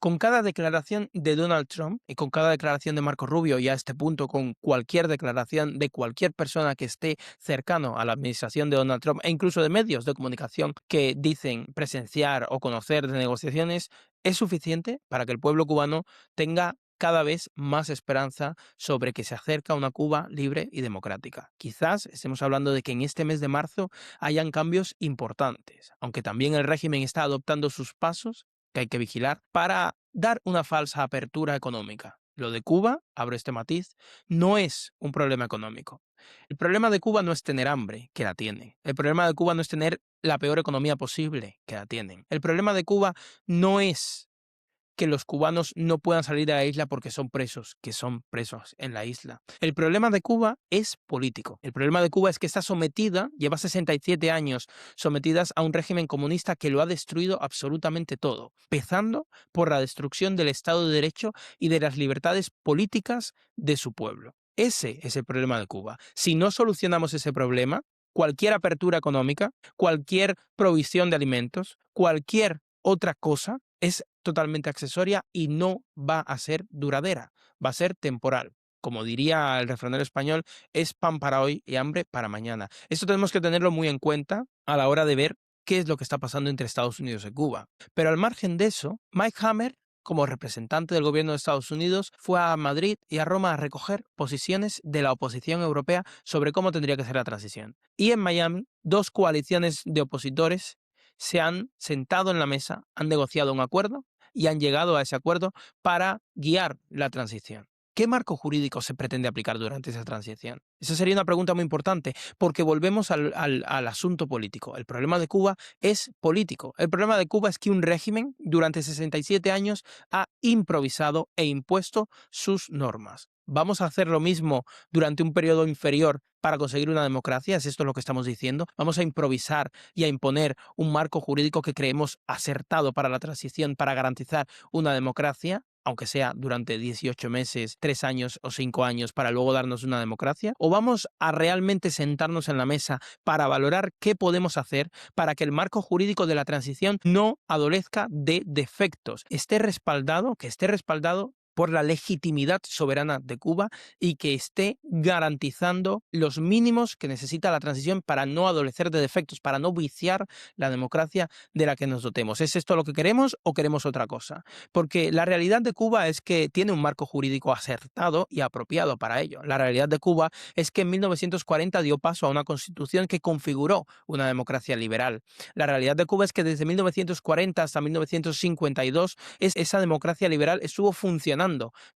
Con cada declaración de Donald Trump y con cada declaración de Marco Rubio, y a este punto con cualquier declaración de cualquier persona que esté cercano a la administración de Donald Trump e incluso de medios de comunicación que dicen presenciar o conocer de negociaciones, es suficiente para que el pueblo cubano tenga cada vez más esperanza sobre que se acerca una Cuba libre y democrática. Quizás estemos hablando de que en este mes de marzo hayan cambios importantes, aunque también el régimen está adoptando sus pasos que hay que vigilar para dar una falsa apertura económica. Lo de Cuba, abro este matiz, no es un problema económico. El problema de Cuba no es tener hambre, que la tiene. El problema de Cuba no es tener la peor economía posible, que la tienen. El problema de Cuba no es que los cubanos no puedan salir de la isla porque son presos, que son presos en la isla. El problema de Cuba es político. El problema de Cuba es que está sometida, lleva 67 años sometidas a un régimen comunista que lo ha destruido absolutamente todo, empezando por la destrucción del Estado de Derecho y de las libertades políticas de su pueblo. Ese es el problema de Cuba. Si no solucionamos ese problema, cualquier apertura económica, cualquier provisión de alimentos, cualquier otra cosa es totalmente accesoria y no va a ser duradera, va a ser temporal. Como diría el refranero español, es pan para hoy y hambre para mañana. Esto tenemos que tenerlo muy en cuenta a la hora de ver qué es lo que está pasando entre Estados Unidos y Cuba. Pero al margen de eso, Mike Hammer, como representante del gobierno de Estados Unidos, fue a Madrid y a Roma a recoger posiciones de la oposición europea sobre cómo tendría que ser la transición. Y en Miami, dos coaliciones de opositores se han sentado en la mesa, han negociado un acuerdo y han llegado a ese acuerdo para guiar la transición. ¿Qué marco jurídico se pretende aplicar durante esa transición? Esa sería una pregunta muy importante, porque volvemos al asunto político. El problema de Cuba es político. El problema de Cuba es que un régimen durante 67 años ha improvisado e impuesto sus normas. ¿Vamos a hacer lo mismo durante un periodo inferior para conseguir una democracia? ¿Es esto lo que estamos diciendo? ¿Vamos a improvisar y a imponer un marco jurídico que creemos acertado para la transición, para garantizar una democracia, aunque sea durante 18 meses, 3 años o 5 años, para luego darnos una democracia? ¿O vamos a realmente sentarnos en la mesa para valorar qué podemos hacer para que el marco jurídico de la transición no adolezca de defectos, que esté respaldado por la legitimidad soberana de Cuba y que esté garantizando los mínimos que necesita la transición para no adolecer de defectos, para no viciar la democracia de la que nos dotemos? ¿Es esto lo que queremos o queremos otra cosa? Porque la realidad de Cuba es que tiene un marco jurídico acertado y apropiado para ello. La realidad de Cuba es que en 1940 dio paso a una constitución que configuró una democracia liberal. La realidad de Cuba es que desde 1940 hasta 1952 esa democracia liberal estuvo funcionando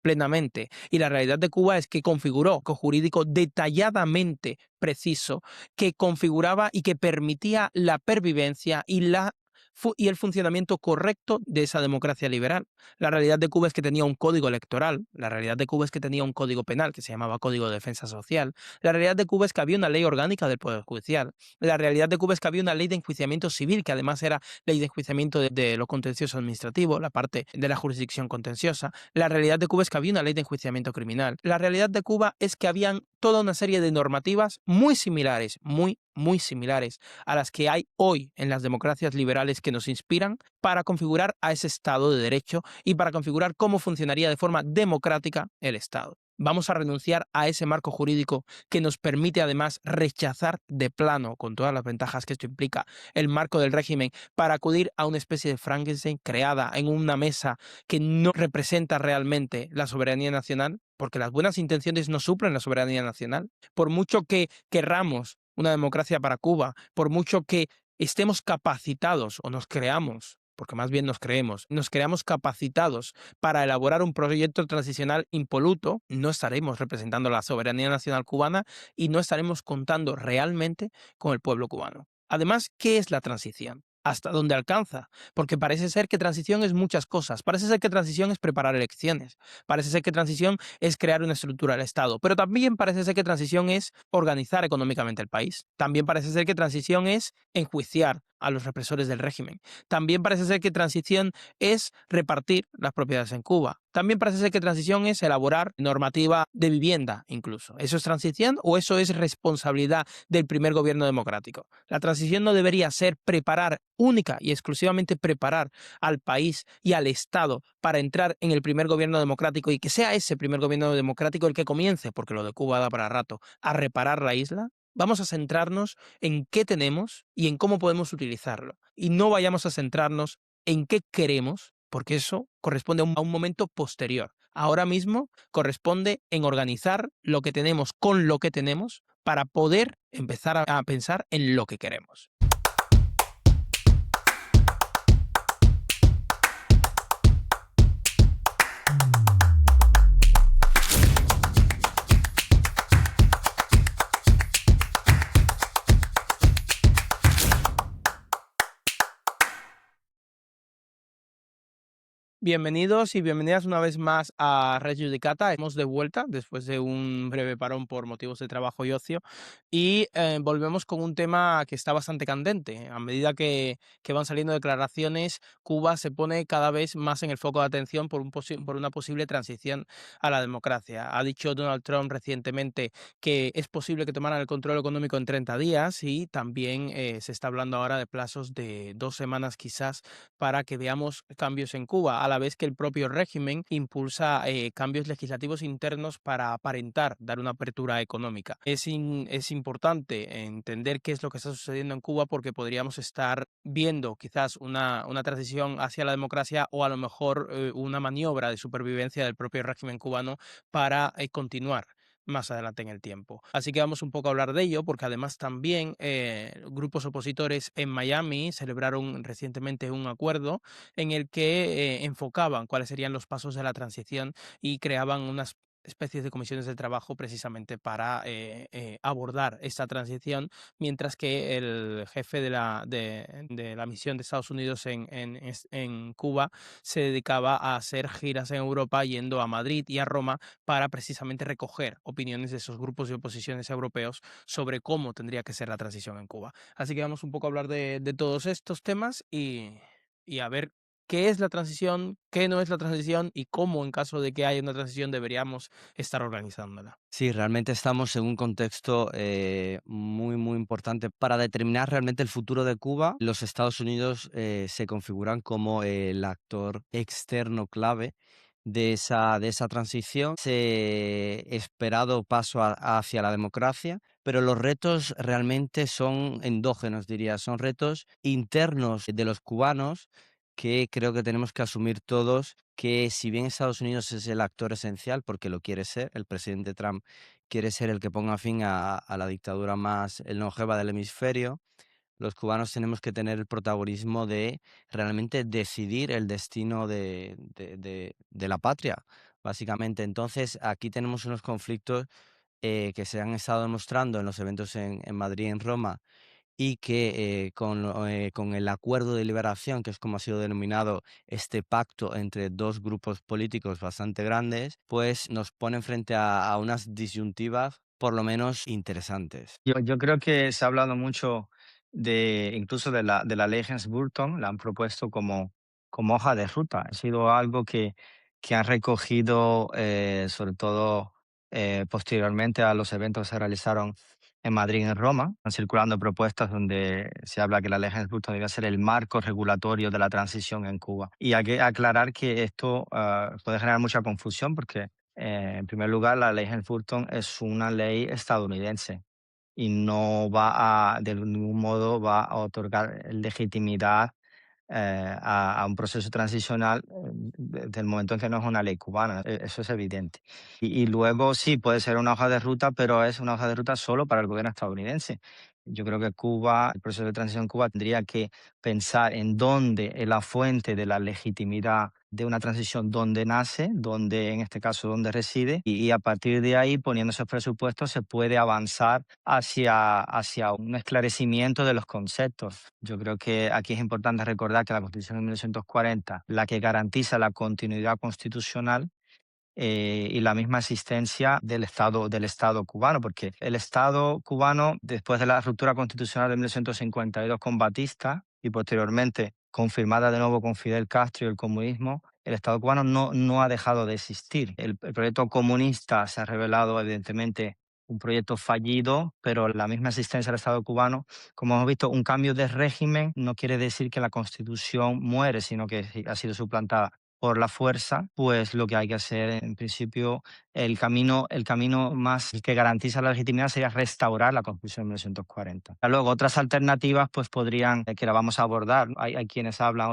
plenamente. Y la realidad de Cuba es que configuró un jurídico detalladamente preciso que configuraba y que permitía la pervivencia y el funcionamiento correcto de esa democracia liberal. La realidad de Cuba es que tenía un código electoral, la realidad de Cuba es que tenía un código penal que se llamaba Código de Defensa Social, la realidad de Cuba es que había una ley orgánica del Poder Judicial, la realidad de Cuba es que había una ley de enjuiciamiento civil que además era ley de enjuiciamiento de lo contencioso administrativo, la parte de la jurisdicción contenciosa. La realidad de Cuba es que había una ley de enjuiciamiento criminal. La realidad de Cuba es que habían toda una serie de normativas muy similares, muy similares a las que hay hoy en las democracias liberales que nos inspiran para configurar a ese Estado de Derecho y para configurar cómo funcionaría de forma democrática el Estado. Vamos a renunciar a ese marco jurídico que nos permite además rechazar de plano, con todas las ventajas que esto implica, el marco del régimen para acudir a una especie de Frankenstein creada en una mesa que no representa realmente la soberanía nacional, porque las buenas intenciones no suplen la soberanía nacional. Por mucho que querramos una democracia para Cuba, por mucho que estemos capacitados o nos creamos, porque más bien nos creamos capacitados para elaborar un proyecto transicional impoluto, no estaremos representando la soberanía nacional cubana y no estaremos contando realmente con el pueblo cubano. Además, ¿qué es la transición? ¿Hasta dónde alcanza? Porque parece ser que transición es muchas cosas. Parece ser que transición es preparar elecciones. Parece ser que transición es crear una estructura del Estado. Pero también parece ser que transición es organizar económicamente el país. También parece ser que transición es enjuiciar a los represores del régimen. También parece ser que transición es repartir las propiedades en Cuba. También parece ser que transición es elaborar normativa de vivienda incluso. ¿Eso es transición o eso es responsabilidad del primer gobierno democrático? La transición no debería ser preparar única y exclusivamente preparar al país y al Estado para entrar en el primer gobierno democrático y que sea ese primer gobierno democrático el que comience, porque lo de Cuba da para rato, a reparar la isla. Vamos a centrarnos en qué tenemos y en cómo podemos utilizarlo. Y no vayamos a centrarnos en qué queremos, porque eso corresponde a un momento posterior. Ahora mismo corresponde en organizar lo que tenemos con lo que tenemos para poder empezar a pensar en lo que queremos. Bienvenidos y bienvenidas una vez más a Red Judicata. Hemos de vuelta después de un breve parón por motivos de trabajo y ocio y volvemos con un tema que está bastante candente. A medida que van saliendo declaraciones, Cuba se pone cada vez más en el foco de atención por una posible transición a la democracia. Ha dicho Donald Trump recientemente que es posible que tomaran el control económico en 30 días y también se está hablando ahora de plazos de 2 semanas quizás para que veamos cambios en Cuba, a la vez que el propio régimen impulsa cambios legislativos internos para aparentar dar una apertura económica. Es importante entender qué es lo que está sucediendo en Cuba porque podríamos estar viendo quizás una transición hacia la democracia o a lo mejor una maniobra de supervivencia del propio régimen cubano para continuar más adelante en el tiempo. Así que vamos un poco a hablar de ello, porque además también grupos opositores en Miami celebraron recientemente un acuerdo en el que enfocaban cuáles serían los pasos de la transición y creaban unas especies de comisiones de trabajo precisamente para abordar esta transición, mientras que el jefe de la misión de Estados Unidos en Cuba se dedicaba a hacer giras en Europa, yendo a Madrid y a Roma para precisamente recoger opiniones de esos grupos de oposiciones europeos sobre cómo tendría que ser la transición en Cuba. Así que vamos un poco a hablar de todos estos temas y a ver qué es la transición, qué no es la transición y cómo en caso de que haya una transición deberíamos estar organizándola. Sí, realmente estamos en un contexto muy, muy importante para determinar realmente el futuro de Cuba. Los Estados Unidos se configuran como el actor externo clave de esa transición, ese esperado paso hacia la democracia, pero los retos realmente son endógenos, diría, son retos internos de los cubanos que creo que tenemos que asumir todos, que si bien Estados Unidos es el actor esencial, porque lo quiere ser, el presidente Trump quiere ser el que ponga fin a la dictadura más longeva del hemisferio, los cubanos tenemos que tener el protagonismo de realmente decidir el destino de la patria, básicamente. Entonces, aquí tenemos unos conflictos que se han estado demostrando en los eventos en Madrid y en Roma y que con el acuerdo de liberación, que es como ha sido denominado este pacto entre dos grupos políticos bastante grandes, pues nos ponen frente a unas disyuntivas por lo menos interesantes. Yo creo que se ha hablado mucho incluso de la ley Helms-Burton, la han propuesto como hoja de ruta. Ha sido algo que han recogido, sobre todo posteriormente a los eventos que se realizaron en Madrid y en Roma. Están circulando propuestas donde se habla que la ley Helms-Burton debe ser el marco regulatorio de la transición en Cuba. Y hay que aclarar que esto puede generar mucha confusión porque, en primer lugar, la ley Helms-Burton es una ley estadounidense y no va de ningún modo va a otorgar legitimidad a un proceso transicional desde el momento en que no es una ley cubana. Eso es evidente. Y luego sí, puede ser una hoja de ruta, pero es una hoja de ruta solo para el gobierno estadounidense. Yo creo que Cuba, el proceso de transición en Cuba tendría que pensar en dónde es la fuente de la legitimidad de una transición, dónde nace, dónde, en este caso, dónde reside, y a partir de ahí, poniendo esos presupuestos, se puede avanzar hacia un esclarecimiento de los conceptos. Yo creo que aquí es importante recordar que la Constitución de 1940, la que garantiza la continuidad constitucional, y la misma existencia del Estado cubano, porque el Estado cubano, después de la ruptura constitucional de 1952 con Batista y posteriormente confirmada de nuevo con Fidel Castro y el comunismo, el Estado cubano no ha dejado de existir. El proyecto comunista se ha revelado evidentemente un proyecto fallido, pero la misma existencia del Estado cubano, como hemos visto, un cambio de régimen no quiere decir que la Constitución muere, sino que ha sido suplantada por la fuerza. Pues lo que hay que hacer, en principio, el camino más que garantiza la legitimidad sería restaurar la Constitución de 1940. Luego, otras alternativas pues podrían, que la vamos a abordar, hay quienes hablan,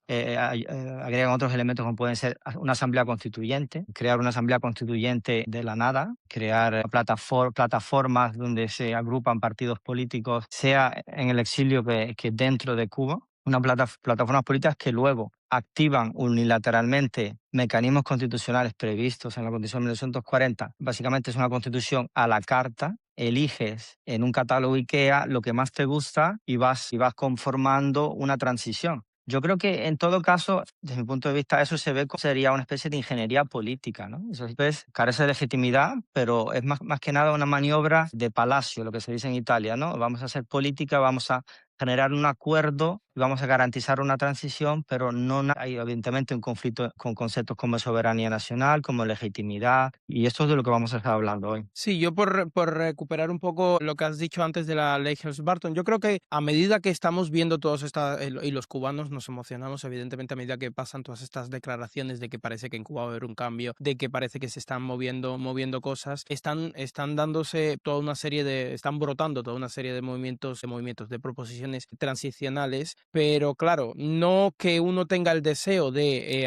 agregan otros elementos como pueden ser una asamblea constituyente, crear una asamblea constituyente de la nada, crear plataformas donde se agrupan partidos políticos, sea en el exilio que dentro de Cuba, unas plataformas políticas que luego activan unilateralmente mecanismos constitucionales previstos en la Constitución de 1940. Básicamente es una constitución a la carta. Eliges en un catálogo IKEA lo que más te gusta y vas conformando una transición. Yo creo que en todo caso, desde mi punto de vista, eso se ve como sería una especie de ingeniería política, ¿no? Eso pues, carece de legitimidad, pero es más que nada una maniobra de palacio, lo que se dice en Italia, ¿no? Vamos a hacer política, vamos a generar un acuerdo y vamos a garantizar una transición, pero no hay evidentemente un conflicto con conceptos como soberanía nacional, como legitimidad, y esto es de lo que vamos a estar hablando hoy. Sí, yo por recuperar un poco lo que has dicho antes de la ley Helms-Burton, yo creo que a medida que estamos viendo todos estas, y los cubanos nos emocionamos, evidentemente, a medida que pasan todas estas declaraciones de que parece que en Cuba va a haber un cambio, de que parece que se están moviendo cosas, están dándose toda una serie están brotando toda una serie de movimientos, de proposiciones transicionales, pero claro, no que uno tenga el deseo de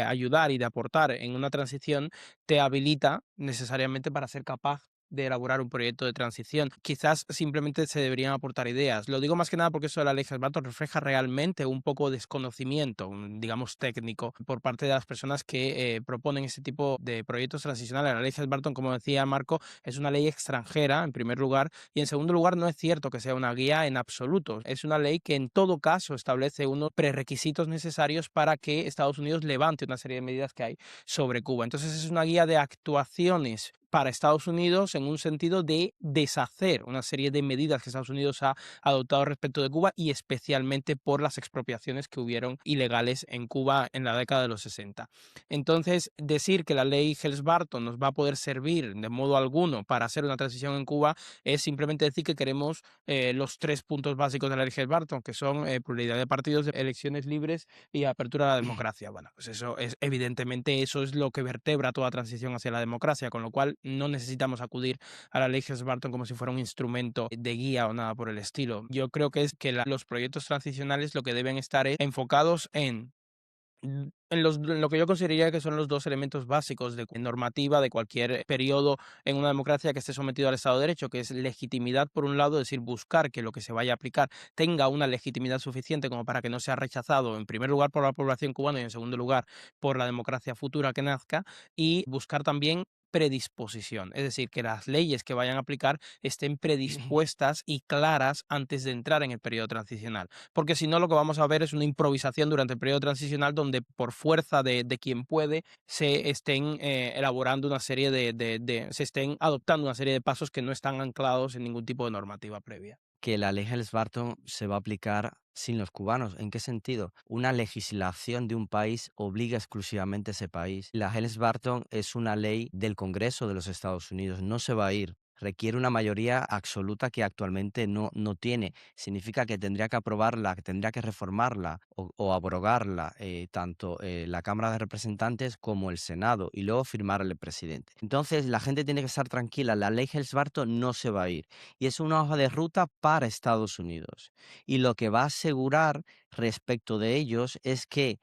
ayudar y de aportar en una transición te habilita necesariamente para ser capaz de elaborar un proyecto de transición. Quizás simplemente se deberían aportar ideas. Lo digo más que nada porque eso de la ley Helms-Burton refleja realmente un poco de desconocimiento, digamos, técnico por parte de las personas que proponen ese tipo de proyectos transicionales. La ley Helms-Burton, como decía Marco, es una ley extranjera, en primer lugar, y en segundo lugar, no es cierto que sea una guía en absoluto. Es una ley que en todo caso establece unos prerequisitos necesarios para que Estados Unidos levante una serie de medidas que hay sobre Cuba. Entonces es una guía de actuaciones para Estados Unidos en un sentido de deshacer una serie de medidas que Estados Unidos ha adoptado respecto de Cuba y especialmente por las expropiaciones que hubieron ilegales en Cuba en la década de los 60. Entonces, decir que la ley Helms-Burton nos va a poder servir de modo alguno para hacer una transición en Cuba es simplemente decir que queremos los 3 puntos básicos de la ley Helms-Burton, que son pluralidad de partidos, elecciones libres y apertura a la democracia. Bueno, pues eso es evidentemente eso es lo que vertebra toda transición hacia la democracia, con lo cual no necesitamos acudir a la ley Helms-Burton como si fuera un instrumento de guía o nada por el estilo. Yo creo que es que los proyectos transicionales lo que deben estar es enfocados en lo que yo consideraría que son los dos elementos básicos de normativa de cualquier periodo en una democracia que esté sometido al Estado de Derecho, que es legitimidad por un lado, es decir, buscar que lo que se vaya a aplicar tenga una legitimidad suficiente como para que no sea rechazado en primer lugar por la población cubana y en segundo lugar por la democracia futura que nazca, y buscar también predisposición, es decir, que las leyes que vayan a aplicar estén predispuestas y claras antes de entrar en el periodo transicional, porque si no lo que vamos a ver es una improvisación durante el periodo transicional donde por fuerza de quien puede se estén elaborando una serie se estén adoptando una serie de pasos que no están anclados en ningún tipo de normativa previa. Que la ley Helms-Burton se va a aplicar sin los cubanos. ¿En qué sentido? Una legislación de un país obliga exclusivamente a ese país. La Helms-Burton es una ley del Congreso de los Estados Unidos, no se va a ir. Requiere una mayoría absoluta que actualmente no tiene. Significa que tendría que aprobarla, que tendría que reformarla o abrogarla, tanto la Cámara de Representantes como el Senado, y luego firmarla el presidente. Entonces, la gente tiene que estar tranquila, la ley Helms-Burton no se va a ir y es una hoja de ruta para Estados Unidos. Y lo que va a asegurar respecto de ellos es que,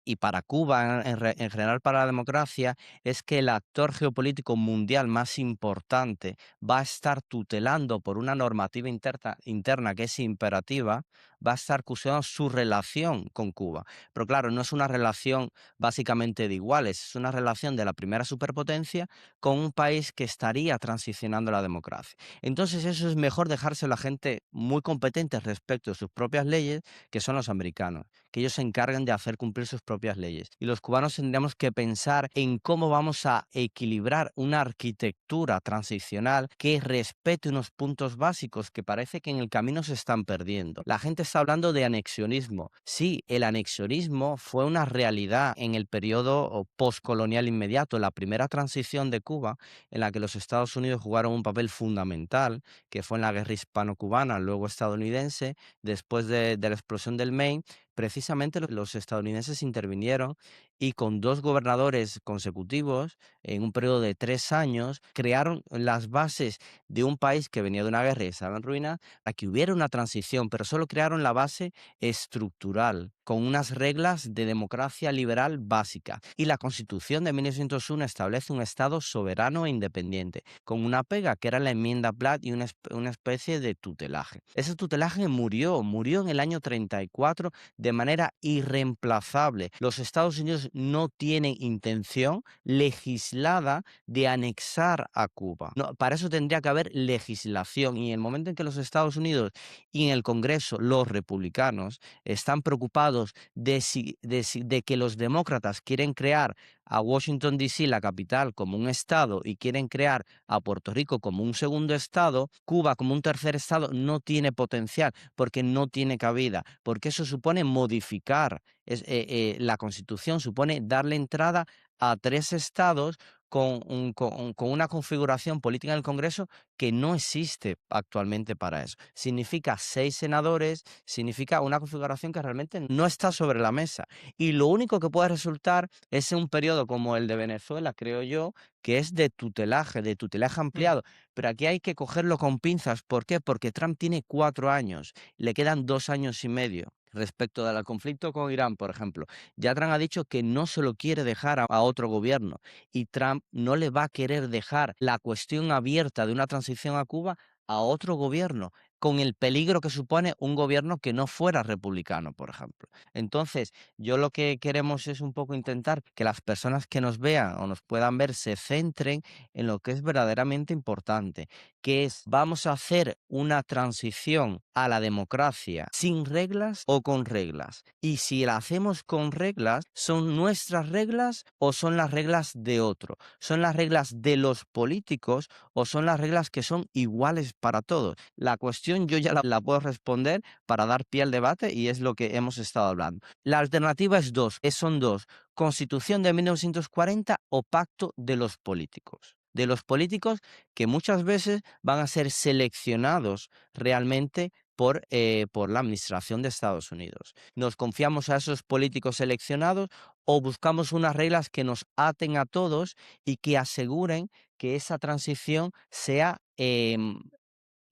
y para Cuba en general para la democracia, es que el actor geopolítico mundial más importante va a estar tutelando por una normativa interna que es imperativa, va a estar cuestionando su relación con Cuba. Pero claro, no es una relación básicamente de iguales, es una relación de la primera superpotencia con un país que estaría transicionando a la democracia. Entonces eso es mejor dejárselo a gente muy competente respecto de sus propias leyes, que son los americanos, que ellos se encarguen de hacer cumplir sus propias leyes. Y los cubanos tendríamos que pensar en cómo vamos a equilibrar una arquitectura transicional que respete unos puntos básicos que parece que en el camino se están perdiendo. La gente está hablando de anexionismo. Sí, el anexionismo fue una realidad en el periodo postcolonial inmediato, la primera transición de Cuba, en la que los Estados Unidos jugaron un papel fundamental, que fue en la guerra hispano-cubana, luego estadounidense, después de la explosión del Maine. Precisamente los estadounidenses intervinieron y con dos gobernadores consecutivos, en un periodo de 3 años, crearon las bases de un país que venía de una guerra y estaba en ruina, para que hubiera una transición, pero solo crearon la base estructural, con unas reglas de democracia liberal básica. Y la Constitución de 1901 establece un Estado soberano e independiente, con una pega que era la enmienda Platt y una especie de tutelaje. Ese tutelaje murió en el año 34 de manera irreemplazable. Los Estados Unidos no tienen intención legislada de anexar a Cuba. No, para eso tendría que haber legislación y en el momento en que los Estados Unidos y en el Congreso los republicanos están preocupados de que los demócratas quieren crear a Washington, D.C., la capital, como un estado y quieren crear a Puerto Rico como un segundo estado, Cuba como un tercer estado no tiene potencial porque no tiene cabida, porque eso supone modificar la Constitución, supone darle entrada a tres estados con una configuración política en el Congreso que no existe actualmente para eso. Significa 6 senadores, significa una configuración que realmente no está sobre la mesa. Y lo único que puede resultar es un periodo como el de Venezuela, creo yo, que es de tutelaje Mm. ampliado. Pero aquí hay que cogerlo con pinzas. ¿Por qué? Porque Trump tiene 4 años, le quedan 2 años y medio. Respecto al conflicto con Irán, por ejemplo, ya Trump ha dicho que no se lo quiere dejar a otro gobierno y Trump no le va a querer dejar la cuestión abierta de una transición a Cuba a otro gobierno, con el peligro que supone un gobierno que no fuera republicano, por ejemplo. Entonces, yo lo que queremos es un poco intentar que las personas que nos vean o nos puedan ver se centren en lo que es verdaderamente importante, que es, vamos a hacer una transición a la democracia sin reglas o con reglas. Y si la hacemos con reglas, ¿son nuestras reglas o son las reglas de otro? ¿Son las reglas de los políticos o son las reglas que son iguales para todos? La cuestión yo ya la puedo responder para dar pie al debate y es lo que hemos estado hablando. La alternativa es dos, son dos: Constitución de 1940 o Pacto de los políticos. De los políticos que muchas veces van a ser seleccionados realmente por la administración de Estados Unidos. ¿Nos confiamos a esos políticos seleccionados o buscamos unas reglas que nos aten a todos y que aseguren que esa transición sea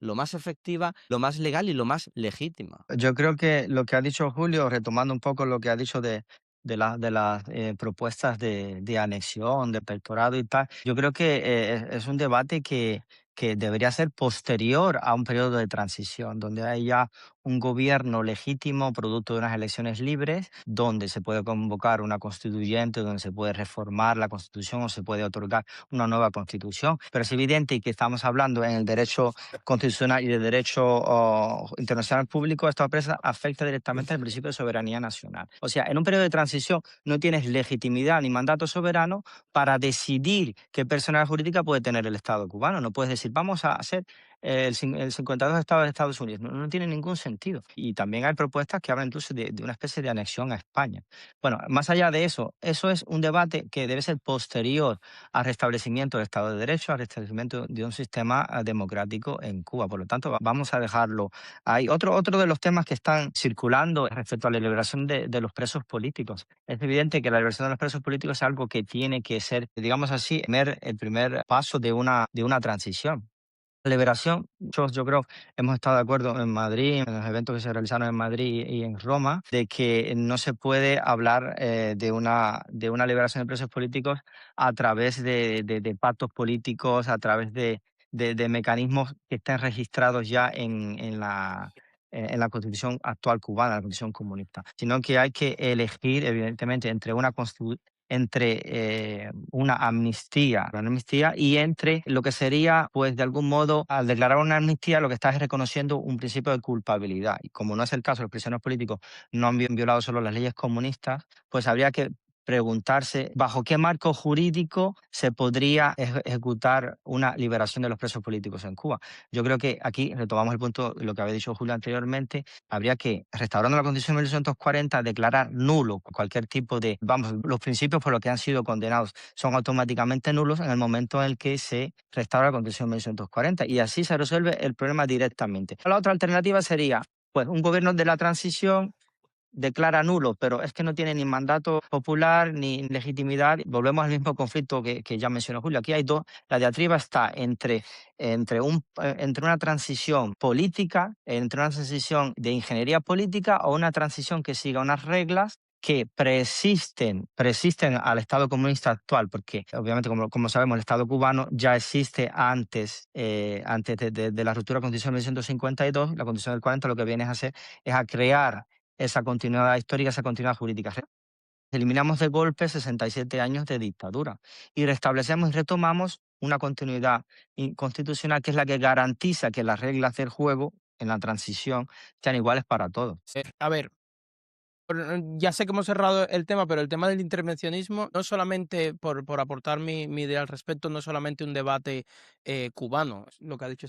lo más efectiva, lo más legal y lo más legítima? Yo creo que lo que ha dicho Julio, retomando un poco lo que ha dicho de las propuestas de anexión, de protectorado y tal, yo creo que es un debate que debería ser posterior a un periodo de transición, donde haya un gobierno legítimo, producto de unas elecciones libres, donde se puede convocar una constituyente, donde se puede reformar la constitución o se puede otorgar una nueva constitución. Pero es evidente que estamos hablando en el derecho constitucional y de derecho internacional público, esta presa afecta directamente al principio de soberanía nacional. O sea, en un periodo de transición no tienes legitimidad ni mandato soberano para decidir qué personalidad jurídica puede tener el Estado cubano. No puedes decir, vamos a hacer el 52 Estado de Estados Unidos. No, no tiene ningún sentido. Y también hay propuestas que hablan incluso de una especie de anexión a España. Bueno, más allá de eso es un debate que debe ser posterior al restablecimiento del Estado de Derecho, al restablecimiento de un sistema democrático en Cuba. Por lo tanto, vamos a dejarlo ahí. Otro de los temas que están circulando respecto a la liberación de los presos políticos. Es evidente que la liberación de los presos políticos es algo que tiene que ser, digamos así, el primer paso de una transición. La liberación, yo creo, hemos estado de acuerdo en Madrid, en los eventos que se realizaron en Madrid y en Roma, de que no se puede hablar de una liberación de presos políticos a través de pactos políticos, a través de mecanismos que estén registrados ya en la constitución actual cubana, la constitución comunista, sino que hay que elegir, evidentemente, entre una amnistía y entre lo que sería, pues de algún modo, al declarar una amnistía, lo que está es reconociendo un principio de culpabilidad. Y como no es el caso, los prisioneros políticos no han violado solo las leyes comunistas, pues habría que preguntarse bajo qué marco jurídico se podría ejecutar una liberación de los presos políticos en Cuba. Yo creo que aquí retomamos el punto, lo que había dicho Julio anteriormente, habría que, restaurando la Constitución de 1940, declarar nulo cualquier tipo de, vamos, los principios por los que han sido condenados son automáticamente nulos en el momento en el que se restaura la Constitución de 1940 y así se resuelve el problema directamente. La otra alternativa sería, pues, un gobierno de la transición declara nulo, pero es que no tiene ni mandato popular ni legitimidad. Volvemos al mismo conflicto que ya mencionó Julio. Aquí hay dos. La diatriba está entre una transición política, entre una transición de ingeniería política o una transición que siga unas reglas que persisten al Estado comunista actual, porque obviamente, como sabemos, el Estado cubano ya existe antes de la ruptura de la Constitución de 1952. La Constitución del 40 lo que viene a hacer es a crear esa continuidad histórica, esa continuidad jurídica. Eliminamos de golpe 67 años de dictadura y restablecemos y retomamos una continuidad constitucional que es la que garantiza que las reglas del juego en la transición sean iguales para todos. A ver, ya sé que hemos cerrado el tema, pero el tema del intervencionismo, no solamente por aportar mi idea al respecto, no es solamente un debate cubano, es lo que ha dicho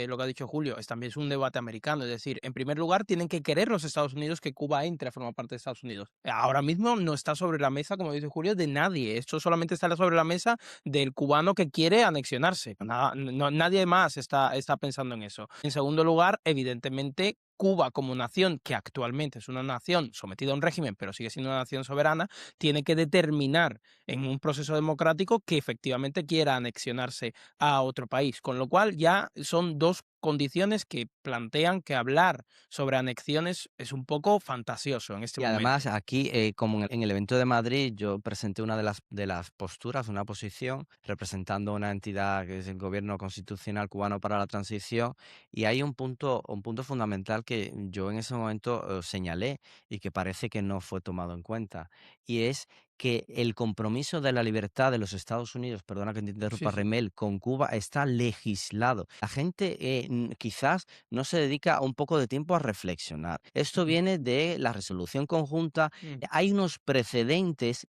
lo que ha dicho Julio, también es un debate americano. Es decir, en primer lugar, tienen que querer los Estados Unidos que Cuba entre a formar parte de Estados Unidos. Ahora mismo no está sobre la mesa, como dice Julio, de nadie. Esto solamente está sobre la mesa del cubano que quiere anexionarse. Nadie más está pensando en eso. En segundo lugar, evidentemente, Cuba como nación, que actualmente es una nación sometida a un régimen, pero sigue siendo una nación soberana, tiene que determinar en un proceso democrático que efectivamente quiera anexionarse a otro país, con lo cual ya son dos condiciones que plantean que hablar sobre anexiones es un poco fantasioso en este Y además momento. aquí, como en el evento de Madrid, yo presenté una de las posturas, una posición, representando una entidad que es el Gobierno Constitucional Cubano para la Transición, y hay un punto fundamental que yo en ese momento señalé y que parece que no fue tomado en cuenta, y es que el compromiso de la libertad de los Estados Unidos, perdona que te Sí, interrumpa, sí. Remel, con Cuba está legislado. La gente quizás no se dedica un poco de tiempo a reflexionar. Esto Ujú, viene de la resolución conjunta. mm. Hay unos precedentes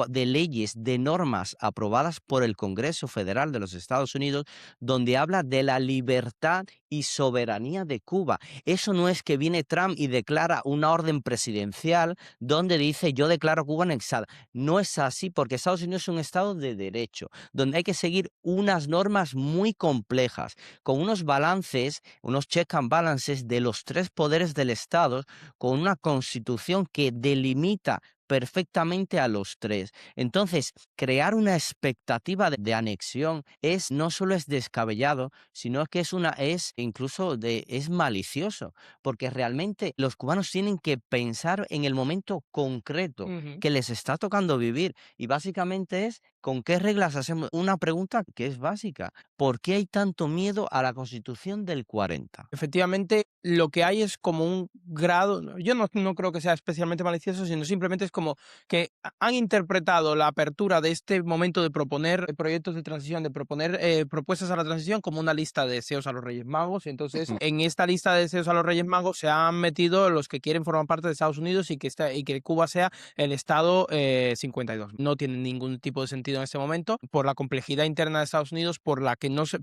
de leyes, de normas aprobadas por el Congreso Federal de los Estados Unidos, donde habla de la libertad y soberanía de Cuba. Eso no es que viene Trump y declara una orden presidencial donde dice yo declaro Cuba anexada. No es así porque Estados Unidos es un estado de derecho, donde hay que seguir unas normas muy complejas, con unos balances, unos check and balances de los tres poderes del Estado, con una constitución que delimita perfectamente a los tres. Entonces, crear una expectativa de anexión no solo es descabellado, sino que es incluso es malicioso, porque realmente los cubanos tienen que pensar en el momento concreto Ujú. que les está tocando vivir y básicamente es con qué reglas hacemos una pregunta que es básica. ¿Por qué hay tanto miedo a la Constitución del 40? Efectivamente, lo que hay es como un grado, yo no creo que sea especialmente malicioso, sino simplemente es como que han interpretado la apertura de este momento de proponer proyectos de transición, de proponer propuestas a la transición como una lista de deseos a los Reyes Magos. Y entonces, en esta lista de deseos a los Reyes Magos se han metido los que quieren formar parte de Estados Unidos y que Cuba sea el Estado 52. No tiene ningún tipo de sentido en este momento por la complejidad interna de Estados Unidos, porque no se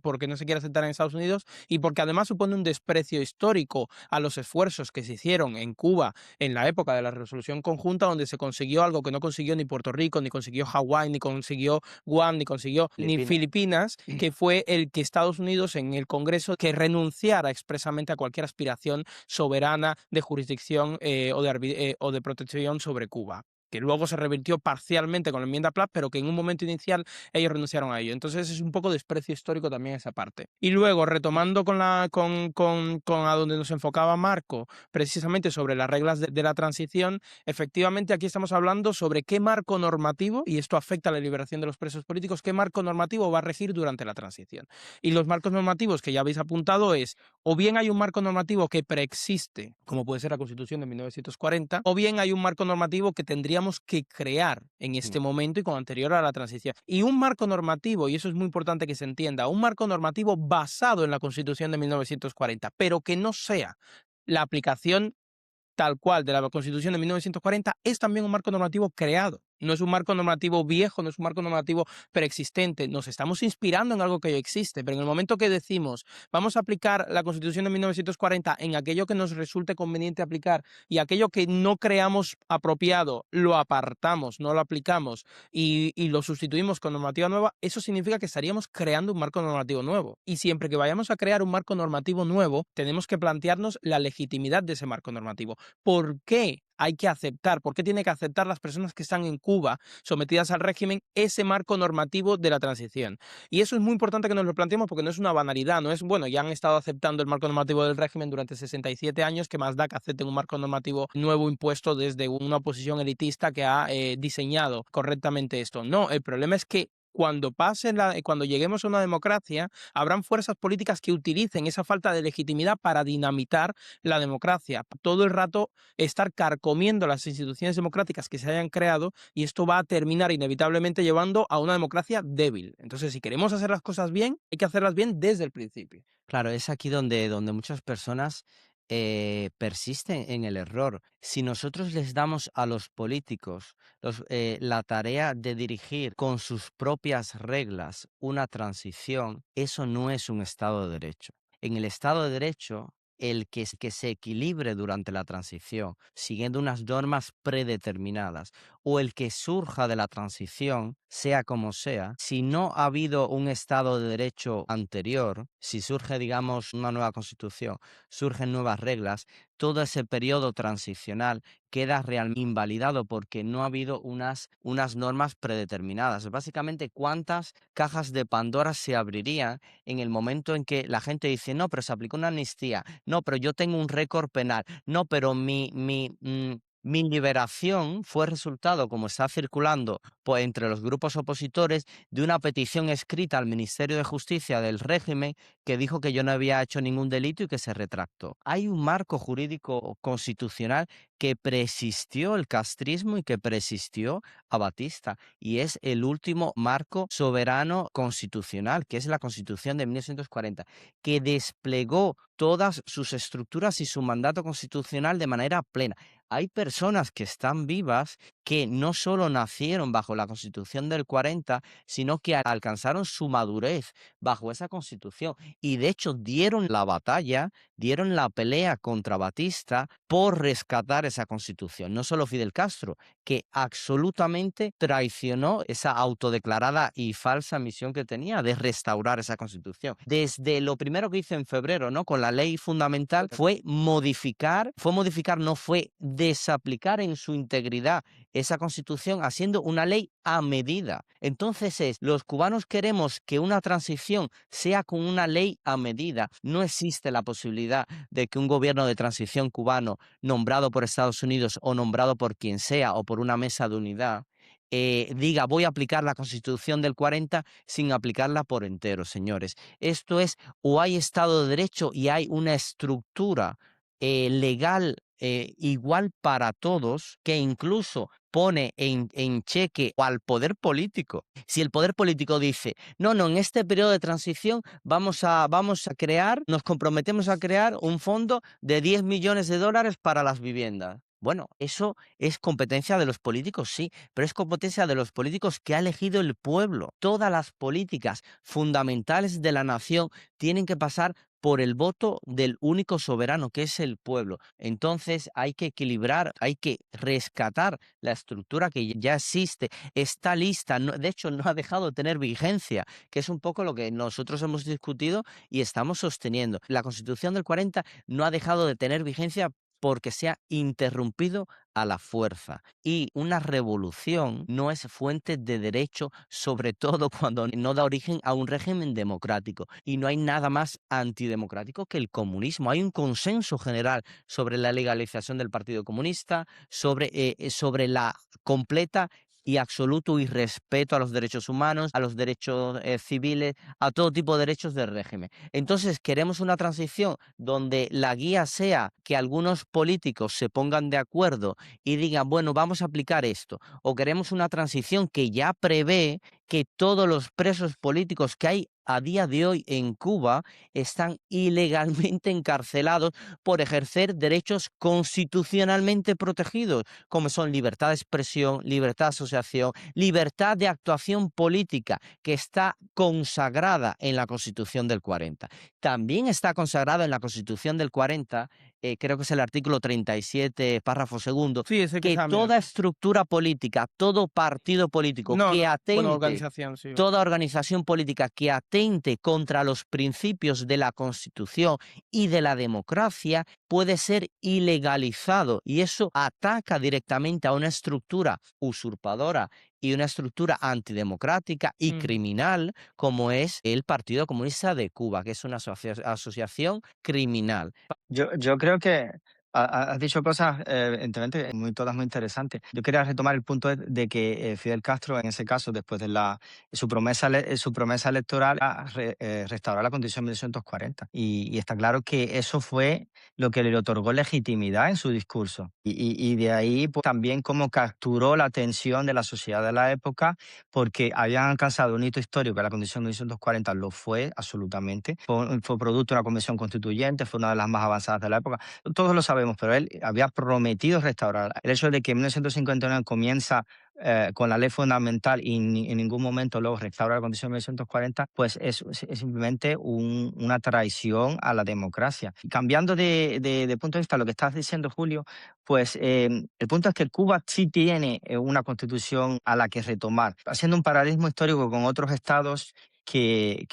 quiere aceptar en Estados Unidos y porque además supone un desprecio histórico a los esfuerzos que se hicieron en Cuba en la época de la resolución conjunta, donde se consiguió algo que no consiguió ni Puerto Rico, ni consiguió Hawái, ni consiguió Guam, ni consiguió ni Filipinas. Filipinas, que fue el que Estados Unidos en el Congreso que renunciara expresamente a cualquier aspiración soberana de jurisdicción o de protección sobre Cuba. que luego se revirtió parcialmente con la enmienda Platt, pero que en un momento inicial ellos renunciaron a ello. Entonces es un poco desprecio histórico también esa parte. Y luego, retomando con a donde nos enfocaba Marco, precisamente sobre las reglas de la transición, efectivamente aquí estamos hablando sobre qué marco normativo, y esto afecta a la liberación de los presos políticos, qué marco normativo va a regir durante la transición. Y los marcos normativos que ya habéis apuntado es, o bien hay un marco normativo que preexiste, como puede ser la Constitución de 1940, o bien hay un marco normativo que tendríamos que crear en Mm. este momento y con anterior a la transición. Y un marco normativo, y eso es muy importante que se entienda, un marco normativo basado en la Constitución de 1940, pero que no sea la aplicación tal cual de la Constitución de 1940 es también un marco normativo creado. No es un marco normativo viejo, no es un marco normativo preexistente. Nos estamos inspirando en algo que ya existe, pero en el momento que decimos vamos a aplicar la Constitución de 1940 en aquello que nos resulte conveniente aplicar y aquello que no creamos apropiado lo apartamos, no lo aplicamos y lo sustituimos con normativa nueva, eso significa que estaríamos creando un marco normativo nuevo. Y siempre que vayamos a crear un marco normativo nuevo, tenemos que plantearnos la legitimidad de ese marco normativo. ¿Por qué hay que aceptar, por qué tiene que aceptar las personas que están en Cuba sometidas al régimen ese marco normativo de la transición? Y eso es muy importante que nos lo planteemos porque no es una banalidad, no es, bueno, ya han estado aceptando el marco normativo del régimen durante 67 años, que más da que acepten un marco normativo nuevo impuesto desde una oposición elitista que ha diseñado correctamente esto. No, el problema es que cuando lleguemos a una democracia, habrán fuerzas políticas que utilicen esa falta de legitimidad para dinamitar la democracia. Todo el rato estar carcomiendo las instituciones democráticas que se hayan creado y esto va a terminar inevitablemente llevando a una democracia débil. Entonces, si queremos hacer las cosas bien, hay que hacerlas bien desde el principio. Claro, es aquí donde muchas personas persisten en el error. Si nosotros les damos a los políticos la tarea de dirigir con sus propias reglas una transición, eso no es un Estado de Derecho. En el Estado de Derecho, que se equilibre durante la transición, siguiendo unas normas predeterminadas, o el que surja de la transición, sea como sea, si no ha habido un Estado de Derecho anterior, si surge, digamos, una nueva constitución, surgen nuevas reglas, todo ese periodo transicional queda realmente invalidado porque no ha habido unas normas predeterminadas. Básicamente, ¿cuántas cajas de Pandora se abrirían en el momento en que la gente dice, no, pero se aplicó una amnistía, no, pero yo tengo un récord penal, no, pero mi liberación fue resultado, como está circulando pues, entre los grupos opositores, de una petición escrita al Ministerio de Justicia del régimen que dijo que yo no había hecho ningún delito y que se retractó? Hay un marco jurídico constitucional que preexistió el castrismo y que preexistió a Batista, y es el último marco soberano constitucional, que es la Constitución de 1940, que desplegó todas sus estructuras y su mandato constitucional de manera plena. Hay personas que están vivas que no solo nacieron bajo la Constitución del 40, sino que alcanzaron su madurez bajo esa Constitución y de hecho dieron la batalla, dieron la pelea contra Batista por rescatar esa Constitución. No solo Fidel Castro, que absolutamente traicionó esa autodeclarada y falsa misión que tenía de restaurar esa Constitución. Desde lo primero que hizo en febrero, ¿no? Con la ley fundamental, no fue desaplicar en su integridad esa Constitución haciendo una ley a medida. Entonces los cubanos queremos que una transición sea con una ley a medida. No existe la posibilidad de que un gobierno de transición cubano nombrado por Estados Unidos o nombrado por quien sea o por una mesa de unidad diga voy a aplicar la Constitución del 40 sin aplicarla por entero, señores. Esto es, o hay Estado de Derecho y hay una estructura legal igual para todos, que incluso pone en cheque al poder político. Si el poder político dice, no, no, en este periodo de transición nos comprometemos a crear un fondo de 10 millones de dólares para las viviendas. Bueno, eso es competencia de los políticos, sí, pero es competencia de los políticos que ha elegido el pueblo. Todas las políticas fundamentales de la nación tienen que pasar por el voto del único soberano, que es el pueblo. Entonces hay que equilibrar, hay que rescatar la estructura que ya existe, está lista, de hecho no ha dejado de tener vigencia, que es un poco lo que nosotros hemos discutido y estamos sosteniendo. La Constitución del 40 no ha dejado de tener vigencia porque se ha interrumpido a la fuerza. Y una revolución no es fuente de derecho, sobre todo cuando no da origen a un régimen democrático. Y no hay nada más antidemocrático que el comunismo. Hay un consenso general sobre la legalización del Partido Comunista, sobre la completa y absoluto irrespeto a los derechos humanos, a los derechos civiles, a todo tipo de derechos del régimen. Entonces, queremos una transición donde la guía sea que algunos políticos se pongan de acuerdo y digan, bueno, vamos a aplicar esto. O queremos una transición que ya prevé que todos los presos políticos que hay a día de hoy en Cuba están ilegalmente encarcelados por ejercer derechos constitucionalmente protegidos, como son libertad de expresión, libertad de asociación, libertad de actuación política, que está consagrada en la Constitución del 40. También está consagrada en la Constitución del 40, creo que es el artículo 37, párrafo segundo, Sí, ese que que está, mira. toda estructura política, todo partido político No, que no, bueno, atente, organización, sí. toda organización política que atente contra los principios de la Constitución y de la democracia puede ser ilegalizado, y eso ataca directamente a una estructura usurpadora y una estructura antidemocrática y Ujú. criminal como es el Partido Comunista de Cuba, que es una asociación criminal. Yo creo que has dicho cosas, evidentemente, muy, todas muy interesantes. Yo quería retomar el punto de que Fidel Castro, en ese caso, después de su promesa electoral, restaurar la Constitución de 1940. Y está claro que eso fue lo que le otorgó legitimidad en su discurso. Y de ahí pues, también como capturó la atención de la sociedad de la época, porque habían alcanzado un hito histórico, que la Constitución de 1940 lo fue absolutamente. Fue producto de una convención constituyente, fue una de las más avanzadas de la época. Todos lo sabemos, pero él había prometido restaurar. El hecho de que en 1959 comienza con la ley fundamental y en ningún momento luego restaura la Constitución de 1940, pues es simplemente una traición a la democracia. Y cambiando de punto de vista, lo que estás diciendo, Julio, pues el punto es que Cuba sí tiene una constitución a la que retomar, haciendo un paralelismo histórico con otros estados que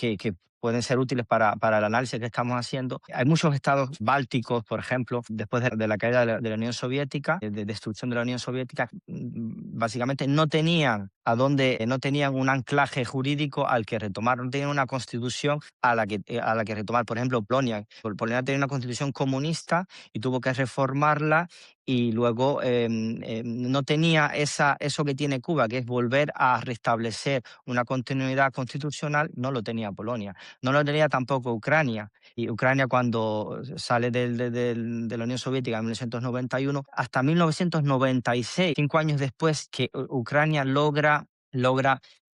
pueden ser útiles para el análisis que estamos haciendo. Hay muchos estados bálticos, por ejemplo, después de la caída de la Unión Soviética, de destrucción de la Unión Soviética, básicamente no tenían un anclaje jurídico al que retomar, no tenían una constitución a la que retomar. Por ejemplo, Polonia tenía una constitución comunista y tuvo que reformarla y luego no tenía eso que tiene Cuba, que es volver a restablecer una continuidad constitucional, no lo tenía Polonia. No lo tenía tampoco Ucrania. Y Ucrania cuando sale de la Unión Soviética en 1991, hasta 1996, 5 años después que Ucrania logra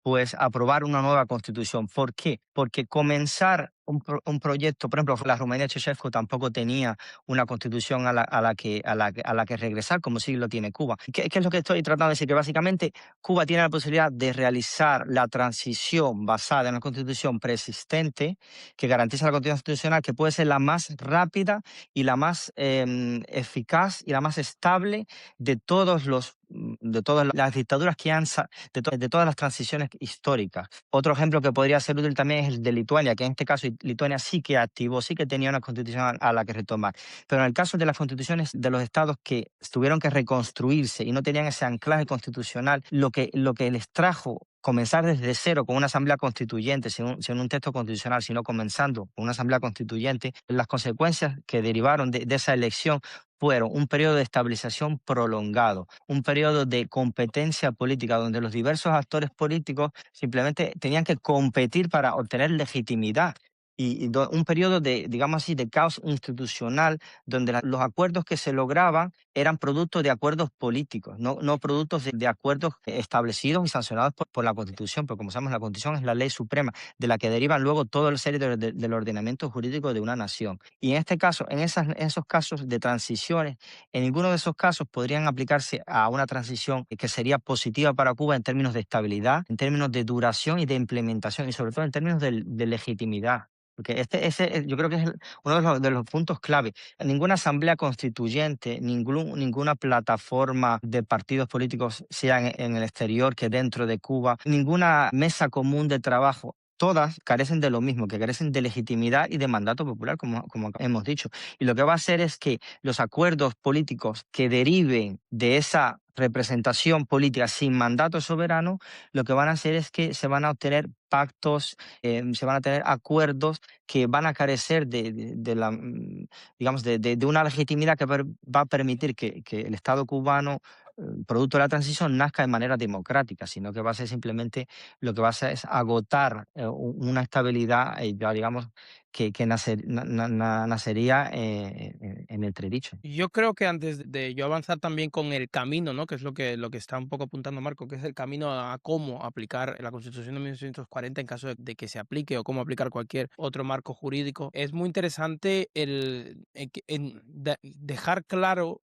pues aprobar una nueva constitución. ¿Por qué? Porque comenzar un proyecto, por ejemplo, la Rumanía de Ceausescu tampoco tenía una constitución a la que regresar, como sí lo tiene Cuba. ¿Qué es lo que estoy tratando de decir? Que básicamente Cuba tiene la posibilidad de realizar la transición basada en una constitución preexistente que garantiza la continuidad constitucional, que puede ser la más rápida y la más eficaz y la más estable de todas las dictaduras de todas las transiciones históricas. Otro ejemplo que podría ser útil también es el de Lituania, que en este caso Lituania sí que activó, sí que tenía una constitución a la que retomar. Pero en el caso de las constituciones de los estados que tuvieron que reconstruirse y no tenían ese anclaje constitucional, lo que les trajo comenzar desde cero con una asamblea constituyente, sin un texto constitucional, sino comenzando con una asamblea constituyente, las consecuencias que derivaron de esa elección fueron un periodo de estabilización prolongado, un periodo de competencia política donde los diversos actores políticos simplemente tenían que competir para obtener legitimidad. Y un periodo de, digamos así, de caos institucional donde los acuerdos que se lograban eran producto de acuerdos políticos, no productos de acuerdos establecidos y sancionados por la Constitución, porque como sabemos la Constitución es la ley suprema de la que derivan luego todo el serie del ordenamiento jurídico de una nación. Y en este caso, en esos casos de transiciones, en ninguno de esos casos podrían aplicarse a una transición que sería positiva para Cuba en términos de estabilidad, en términos de duración y de implementación, y sobre todo en términos de legitimidad. Porque yo creo que es uno de los puntos clave. Ninguna asamblea constituyente, ninguna plataforma de partidos políticos, sea en el exterior que dentro de Cuba, ninguna mesa común de trabajo todas carecen de lo mismo, que carecen de legitimidad y de mandato popular, como hemos dicho. Y lo que va a hacer es que los acuerdos políticos que deriven de esa representación política sin mandato soberano, lo que van a hacer es que se van a obtener pactos, se van a tener acuerdos que van a carecer de la, digamos, de una legitimidad que va a permitir que el Estado cubano, producto de la transición, nazca de manera democrática, sino que va a ser simplemente lo que va a hacer es agotar una estabilidad, ya digamos, que nacería en el entredicho. Yo creo que antes de yo avanzar también con el camino, ¿no? Que es lo que está un poco apuntando Marco, que es el camino a cómo aplicar la Constitución de 1940 en caso de que se aplique o cómo aplicar cualquier otro marco jurídico. Es muy interesante dejar claro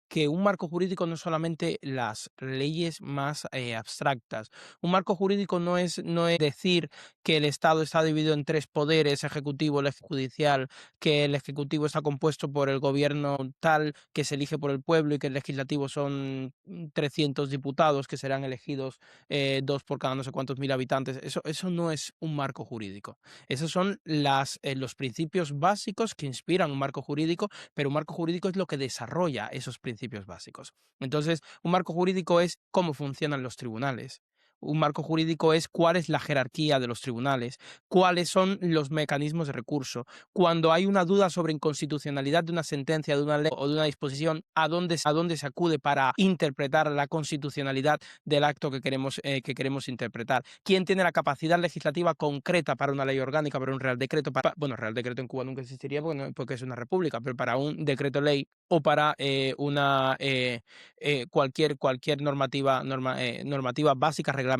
que un marco jurídico no es solamente las leyes más abstractas. Un marco jurídico no es decir que el Estado está dividido en tres poderes, ejecutivo, el judicial, que el ejecutivo está compuesto por el gobierno tal que se elige por el pueblo y que el legislativo son 300 diputados que serán elegidos dos por cada no sé cuántos mil habitantes. Eso no es un marco jurídico. Esos son los principios básicos que inspiran un marco jurídico, pero un marco jurídico es lo que desarrolla esos principios básicos. Entonces, un marco jurídico es cómo funcionan los tribunales. Un marco jurídico es cuál es la jerarquía de los tribunales, cuáles son los mecanismos de recurso, cuando hay una duda sobre inconstitucionalidad de una sentencia, de una ley o de una disposición, a dónde se acude para interpretar la constitucionalidad del acto que queremos interpretar. ¿Quién tiene la capacidad legislativa concreta para una ley orgánica, para un real decreto? Bueno, real decreto en Cuba nunca existiría porque es una república, pero para un decreto ley o para cualquier normativa básica reglamentaria,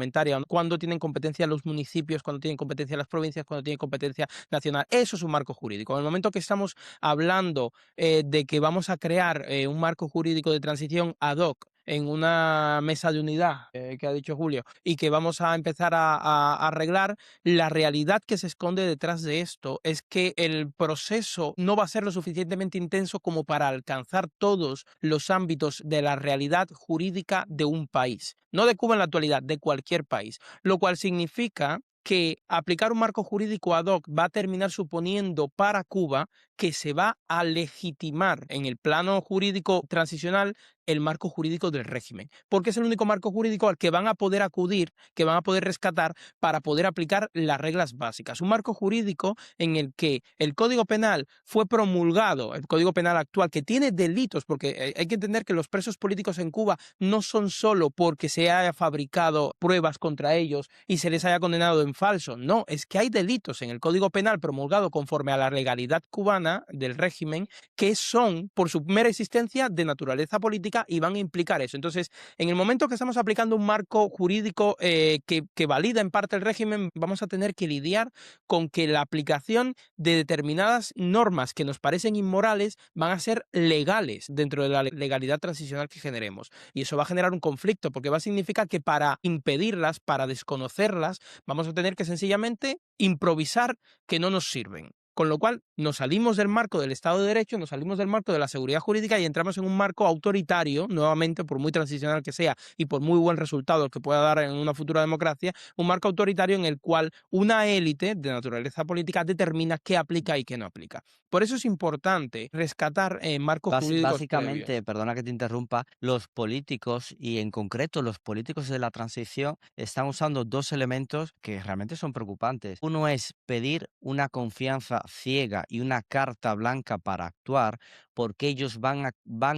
cuando tienen competencia los municipios, cuando tienen competencia las provincias, cuando tienen competencia nacional. Eso es un marco jurídico. En el momento que estamos hablando de que vamos a crear un marco jurídico de transición ad hoc en una mesa de unidad, que ha dicho Julio, y que vamos a empezar a arreglar, la realidad que se esconde detrás de esto es que el proceso no va a ser lo suficientemente intenso como para alcanzar todos los ámbitos de la realidad jurídica de un país. No de Cuba en la actualidad, de cualquier país. Lo cual significa que aplicar un marco jurídico ad hoc va a terminar suponiendo para Cuba que se va a legitimar en el plano jurídico transicional el marco jurídico del régimen, porque es el único marco jurídico al que van a poder acudir, que van a poder rescatar para poder aplicar las reglas básicas. Un marco jurídico en el que el Código Penal fue promulgado, el Código Penal actual, que tiene delitos, porque hay que entender que los presos políticos en Cuba no son solo porque se haya fabricado pruebas contra ellos y se les haya condenado en falso, no, es que hay delitos en el Código Penal promulgado conforme a la legalidad cubana del régimen que son, por su mera existencia, de naturaleza política y van a implicar eso. Entonces, en el momento que estamos aplicando un marco jurídico que valida en parte el régimen, vamos a tener que lidiar con que la aplicación de determinadas normas que nos parecen inmorales van a ser legales dentro de la legalidad transicional que generemos. Y eso va a generar un conflicto, porque va a significar que para impedirlas, para desconocerlas, vamos a tener que sencillamente improvisar que no nos sirven. Con lo cual, nos salimos del marco del Estado de Derecho, nos salimos del marco de la seguridad jurídica y entramos en un marco autoritario, nuevamente, por muy transicional que sea y por muy buen resultado que pueda dar en una futura democracia, un marco autoritario en el cual una élite de naturaleza política determina qué aplica y qué no aplica. Por eso es importante rescatar marcos jurídicos previos. Básicamente, perdona que te interrumpa, los políticos y en concreto los políticos de la transición están usando dos elementos que realmente son preocupantes. Uno es pedir una confianza ciega y una carta blanca para actuar, porque ellos van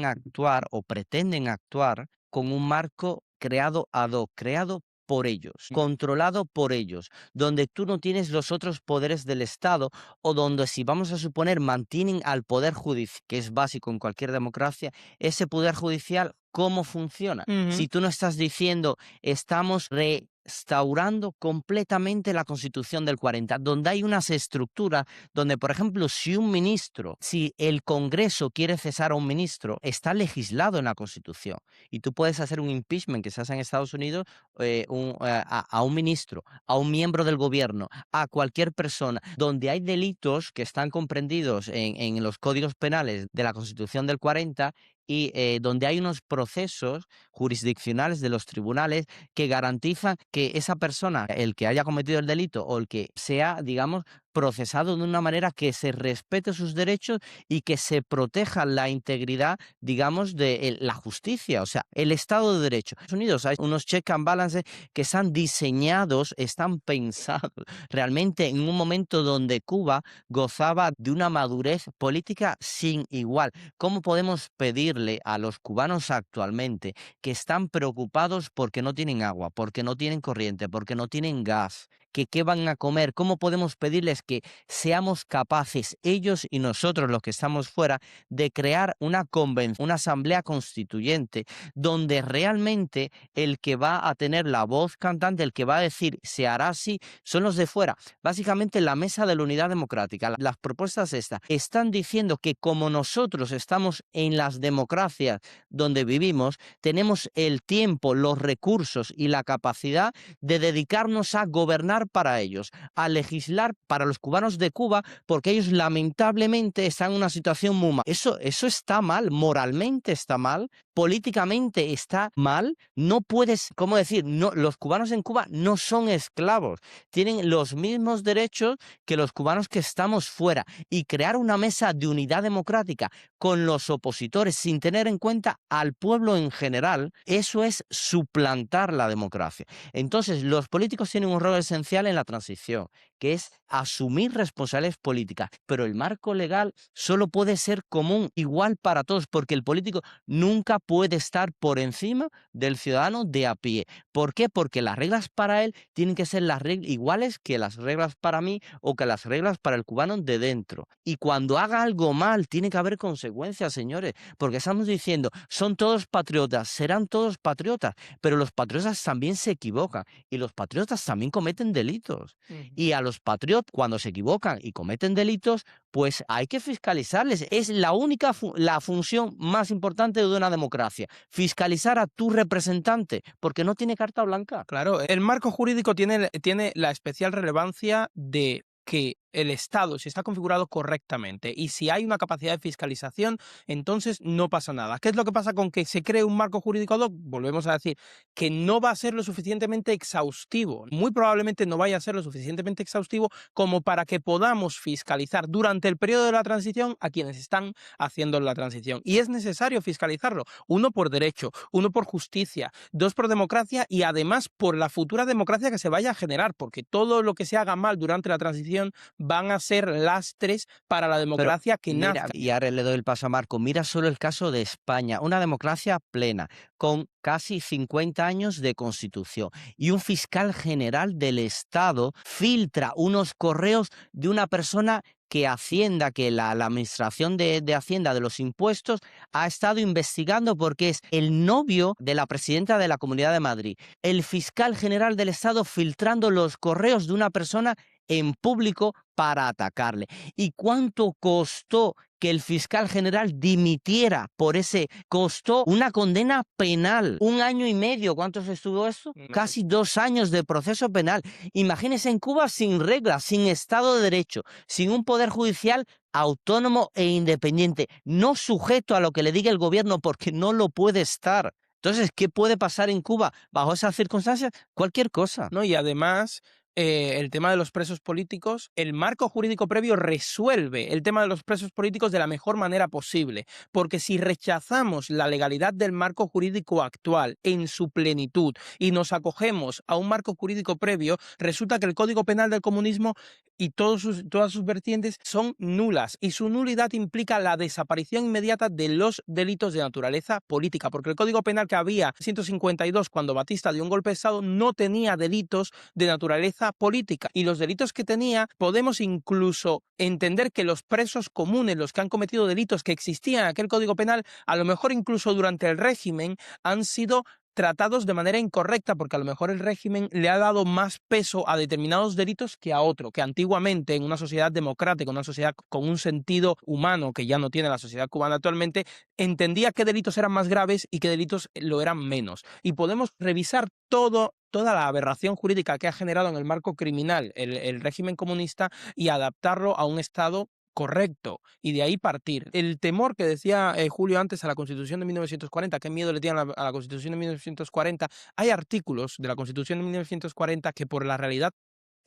a actuar o pretenden actuar con un marco creado ad hoc, creado por ellos, controlado por ellos, donde tú no tienes los otros poderes del Estado o donde, si vamos a suponer, mantienen al poder judicial, que es básico en cualquier democracia, ese poder judicial, ¿cómo funciona? Ujú. Si tú no estás diciendo, estamos restaurando completamente la Constitución del 40, donde hay unas estructuras donde, por ejemplo, si el Congreso quiere cesar a un ministro, está legislado en la Constitución y tú puedes hacer un impeachment que se hace en Estados Unidos a un ministro, a un miembro del gobierno, a cualquier persona, donde hay delitos que están comprendidos en los códigos penales de la Constitución del 40 y donde hay unos procesos jurisdiccionales de los tribunales que garantizan que esa persona, el que haya cometido el delito o el que sea, digamos, procesado de una manera que se respete sus derechos y que se proteja la integridad, digamos, de la justicia, o sea, el Estado de Derecho. En Estados Unidos hay unos check and balances que están diseñados, están pensados realmente en un momento donde Cuba gozaba de una madurez política sin igual. ¿Cómo podemos pedirle a los cubanos actualmente que están preocupados porque no tienen agua, porque no tienen corriente, porque no tienen gas, que qué van a comer? ¿Cómo podemos pedirles que seamos capaces, ellos y nosotros los que estamos fuera, de crear una convención, una asamblea constituyente, donde realmente el que va a tener la voz cantante, el que va a decir se hará así, son los de fuera? Básicamente la mesa de la unidad democrática, las propuestas estas, están diciendo que como nosotros estamos en las democracias donde vivimos, tenemos el tiempo, los recursos y la capacidad de dedicarnos a gobernar para ellos, a legislar para los cubanos de Cuba, porque ellos lamentablemente están en una situación muy mal. Eso está mal, moralmente está mal, políticamente está mal. No puedes, ¿cómo decir? No, los cubanos en Cuba no son esclavos, tienen los mismos derechos que los cubanos que estamos fuera, y crear una mesa de unidad democrática con los opositores sin tener en cuenta al pueblo en general, eso es suplantar la democracia. Entonces, los políticos tienen un rol esencial en la transición, que es asumir responsabilidades políticas, pero el marco legal solo puede ser común, igual para todos, porque el político nunca puede estar por encima del ciudadano de a pie. ¿Por qué? Porque las reglas para él tienen que ser las reglas iguales que las reglas para mí o que las reglas para el cubano de dentro. Y cuando haga algo mal, tiene que haber consecuencias, señores, porque estamos diciendo, son todos patriotas, serán todos patriotas, pero los patriotas también se equivocan y los patriotas también cometen delitos. Ujú. Y a los patriotas, cuando se equivocan y cometen delitos, pues hay que fiscalizarles. Es la única la función más importante de una democracia, fiscalizar a tu representante, porque no tiene carta blanca. Claro, el marco jurídico tiene la especial relevancia de que el Estado, si está configurado correctamente y si hay una capacidad de fiscalización, entonces no pasa nada. ¿Qué es lo que pasa con que se cree un marco jurídico ad hoc? Volvemos a decir que no va a ser lo suficientemente exhaustivo. Muy probablemente no vaya a ser lo suficientemente exhaustivo como para que podamos fiscalizar durante el periodo de la transición a quienes están haciendo la transición. Y es necesario fiscalizarlo. Uno, por derecho, uno, por justicia, dos, por democracia y además por la futura democracia que se vaya a generar, porque todo lo que se haga mal durante la transición van a ser lastres para la Pero democracia que mira, nazca. y ahora le doy el paso a Marco, mira solo el caso de España, una democracia plena, con casi 50 años de constitución, y un fiscal general del Estado filtra unos correos de una persona que Hacienda, que la administración de Hacienda de los impuestos ha estado investigando porque es el novio de la presidenta de la Comunidad de Madrid. El fiscal general del Estado filtrando los correos de una persona en público para atacarle. ¿Y cuánto costó que el fiscal general dimitiera por ese? Costó una condena penal, 1 año y medio. ¿Cuánto se estuvo eso? No. Casi 2 años de proceso penal. Imagínense en Cuba sin reglas, sin Estado de Derecho, sin un poder judicial autónomo e independiente, no sujeto a lo que le diga el gobierno porque no lo puede estar. Entonces, ¿qué puede pasar en Cuba bajo esas circunstancias? Cualquier cosa. ¿No? Y además, el tema de los presos políticos, el marco jurídico previo resuelve el tema de los presos políticos de la mejor manera posible, porque si rechazamos la legalidad del marco jurídico actual en su plenitud y nos acogemos a un marco jurídico previo, resulta que el Código Penal del comunismo y todas sus vertientes son nulas, y su nulidad implica la desaparición inmediata de los delitos de naturaleza política, porque el Código Penal que había en 152 cuando Batista dio un golpe de Estado no tenía delitos de naturaleza política, y los delitos que tenía podemos incluso entender que los presos comunes, los que han cometido delitos que existían en aquel Código Penal, a lo mejor incluso durante el régimen han sido tratados de manera incorrecta, porque a lo mejor el régimen le ha dado más peso a determinados delitos que a otro, que antiguamente en una sociedad democrática, una sociedad con un sentido humano que ya no tiene la sociedad cubana actualmente, entendía qué delitos eran más graves y qué delitos lo eran menos. Y podemos revisar toda la aberración jurídica que ha generado en el marco criminal el régimen comunista y adaptarlo a un Estado correcto, y de ahí partir. El temor que decía Julio antes a la Constitución de 1940, qué miedo le tienen a la Constitución de 1940, hay artículos de la Constitución de 1940 que por la realidad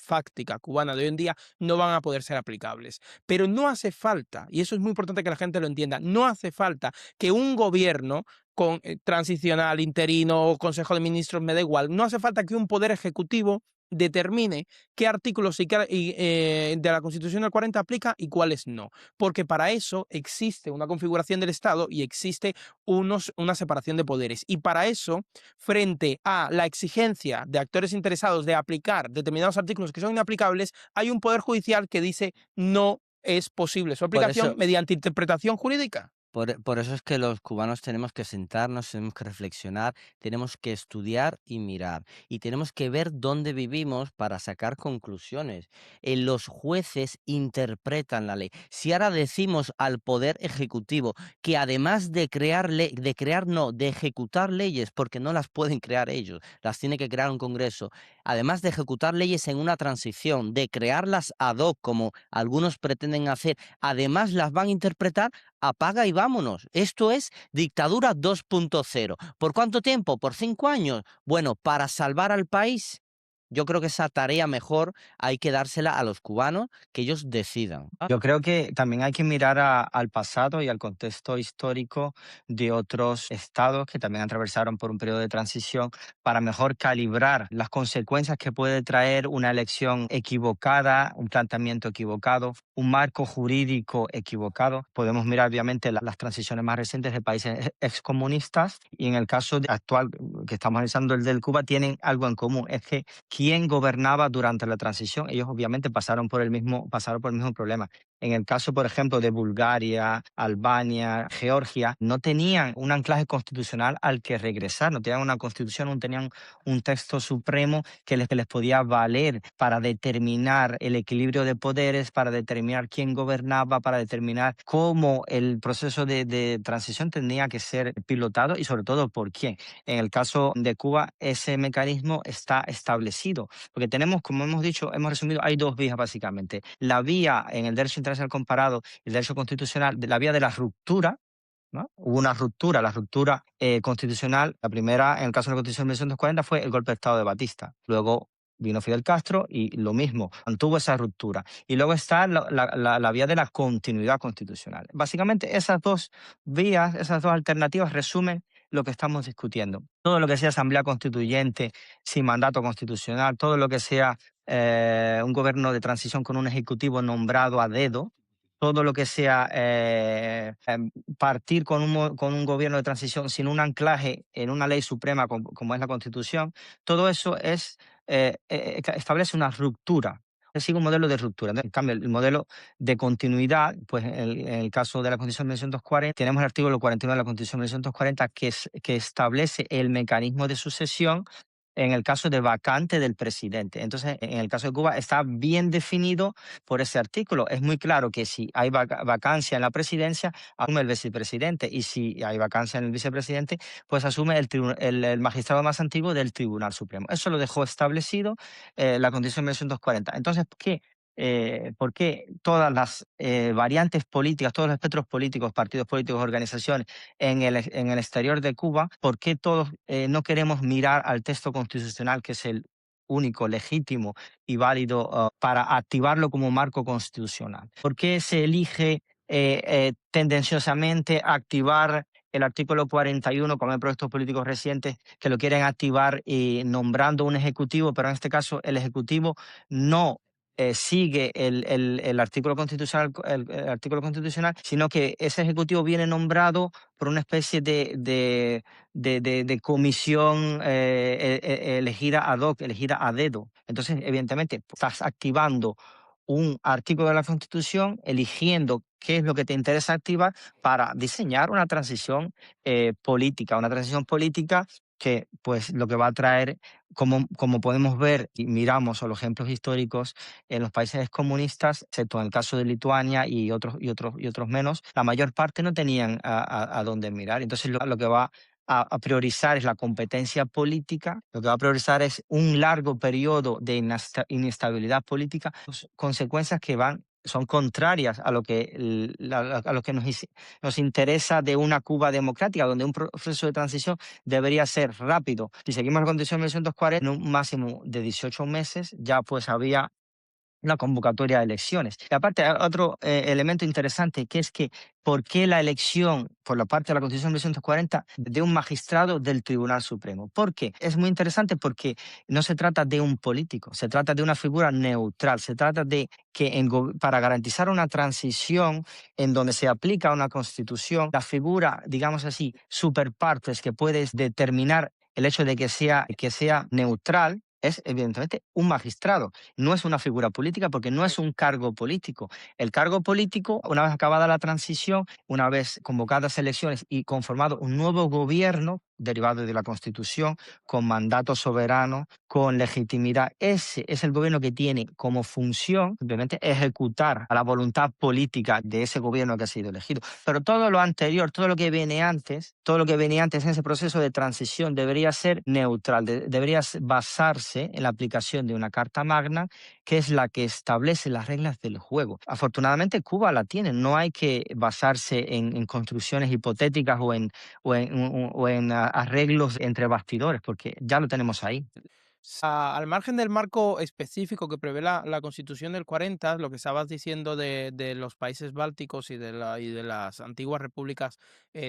fáctica cubana de hoy en día no van a poder ser aplicables. Pero no hace falta, y eso es muy importante que la gente lo entienda, no hace falta que un gobierno transicional, interino o consejo de ministros, me da igual, no hace falta que un poder ejecutivo determine qué artículos de la Constitución del 40 aplica y cuáles no. Porque para eso existe una configuración del Estado y existe una separación de poderes. Y para eso, frente a la exigencia de actores interesados de aplicar determinados artículos que son inaplicables, hay un poder judicial que dice no es posible su Por aplicación eso, mediante interpretación jurídica. por eso es que los cubanos tenemos que sentarnos, tenemos que reflexionar, tenemos que estudiar y mirar. Y tenemos que ver dónde vivimos para sacar conclusiones. Los jueces interpretan la ley. Si ahora decimos al Poder Ejecutivo que además de crear, de ejecutar leyes, porque no las pueden crear ellos, las tiene que crear un Congreso, además de ejecutar leyes en una transición, de crearlas ad hoc, como algunos pretenden hacer, además las van a interpretar, apaga y vámonos. Esto es dictadura 2.0. ¿Por cuánto tiempo? ¿Por 5 años? Bueno, para salvar al país, yo creo que esa tarea mejor hay que dársela a los cubanos, que ellos decidan. Yo creo que también hay que mirar al pasado y al contexto histórico de otros estados que también atravesaron por un periodo de transición para mejor calibrar las consecuencias que puede traer una elección equivocada, un planteamiento equivocado, un marco jurídico equivocado. Podemos mirar obviamente las transiciones más recientes de países excomunistas y en el caso actual que estamos analizando, el del Cuba, tienen algo en común, es que quien gobernaba durante la transición, ellos obviamente pasaron por el mismo problema. En el caso, por ejemplo, de Bulgaria, Albania, Georgia, no tenían un anclaje constitucional al que regresar, no tenían una constitución, no tenían un texto supremo que les podía valer para determinar el equilibrio de poderes, para determinar quién gobernaba, para determinar cómo el proceso de transición tenía que ser pilotado y sobre todo por quién. En el caso de Cuba, ese mecanismo está establecido, porque tenemos, como hemos dicho, hemos resumido, hay dos vías básicamente. La vía en el derecho internacional comparado y el derecho constitucional, la vía de la ruptura, ¿no? Hubo una ruptura, la ruptura constitucional. La primera, en el caso de la Constitución de 1940, fue el golpe de Estado de Batista. Luego vino Fidel Castro y lo mismo, mantuvo esa ruptura. Y luego está la vía de la continuidad constitucional. Básicamente, esas dos vías, esas dos alternativas resumen lo que estamos discutiendo. Todo lo que sea asamblea constituyente sin mandato constitucional, todo lo que sea un gobierno de transición con un ejecutivo nombrado a dedo, todo lo que sea partir con un gobierno de transición sin un anclaje en una ley suprema como es la Constitución, todo eso establece una ruptura. Sigue un modelo de ruptura. En cambio, el modelo de continuidad, pues en el caso de la Constitución de 1940, tenemos el artículo 41 de la Constitución de 1940 que establece el mecanismo de sucesión en el caso de vacante del presidente. Entonces, en el caso de Cuba está bien definido por ese artículo. Es muy claro que si hay vacancia en la presidencia, asume el vicepresidente, y si hay vacancia en el vicepresidente, pues asume el magistrado más antiguo del Tribunal Supremo. Eso lo dejó establecido la Constitución de 1940. Entonces, ¿por qué todas las variantes políticas, todos los espectros políticos, partidos políticos, organizaciones en el exterior de Cuba, por qué todos no queremos mirar al texto constitucional, que es el único legítimo y válido para activarlo como marco constitucional? ¿Por qué se elige tendenciosamente activar el artículo 41, como hay proyectos políticos recientes que lo quieren activar nombrando un ejecutivo, pero en este caso el ejecutivo no sigue el artículo constitucional, el artículo constitucional, sino que ese ejecutivo viene nombrado por una especie de comisión elegida ad hoc, elegida a dedo? Entonces, evidentemente, estás activando un artículo de la Constitución, eligiendo qué es lo que te interesa activar para diseñar una transición política que pues lo que va a traer, como podemos ver y miramos a los ejemplos históricos en los países comunistas, excepto en el caso de Lituania y otros menos, la mayor parte no tenían a dónde mirar. Entonces lo que va a priorizar es la competencia política, lo que va a priorizar es un largo periodo de inestabilidad política, consecuencias que van son contrarias a lo que, a lo que nos interesa de una Cuba democrática, donde un proceso de transición debería ser rápido. Si seguimos la Constitución de 1940, en un máximo de 18 meses ya pues había una convocatoria de elecciones. Y aparte, hay otro elemento interesante, que es que por qué la elección por la parte de la Constitución de 1940 de un magistrado del Tribunal Supremo. ¿Por qué? Es muy interesante porque no se trata de un político, se trata de una figura neutral, se trata de que para garantizar una transición en donde se aplica una constitución, la figura, digamos así, super partes que puedes determinar el hecho de que sea neutral es evidentemente un magistrado, no es una figura política porque no es un cargo político. El cargo político, una vez acabada la transición, una vez convocadas elecciones y conformado un nuevo gobierno derivado de la Constitución, con mandato soberano, con legitimidad, ese es el gobierno que tiene como función simplemente ejecutar a la voluntad política de ese gobierno que ha sido elegido. Pero todo lo anterior, todo lo que viene antes, todo lo que venía antes en ese proceso de transición debería ser neutral, debería basarse en la aplicación de una Carta Magna, que es la que establece las reglas del juego. Afortunadamente Cuba la tiene, no hay que basarse en construcciones hipotéticas o en arreglos entre bastidores, porque ya lo tenemos ahí. Al margen del marco específico que prevé la Constitución del 40, lo que estabas diciendo de los países bálticos y de las antiguas repúblicas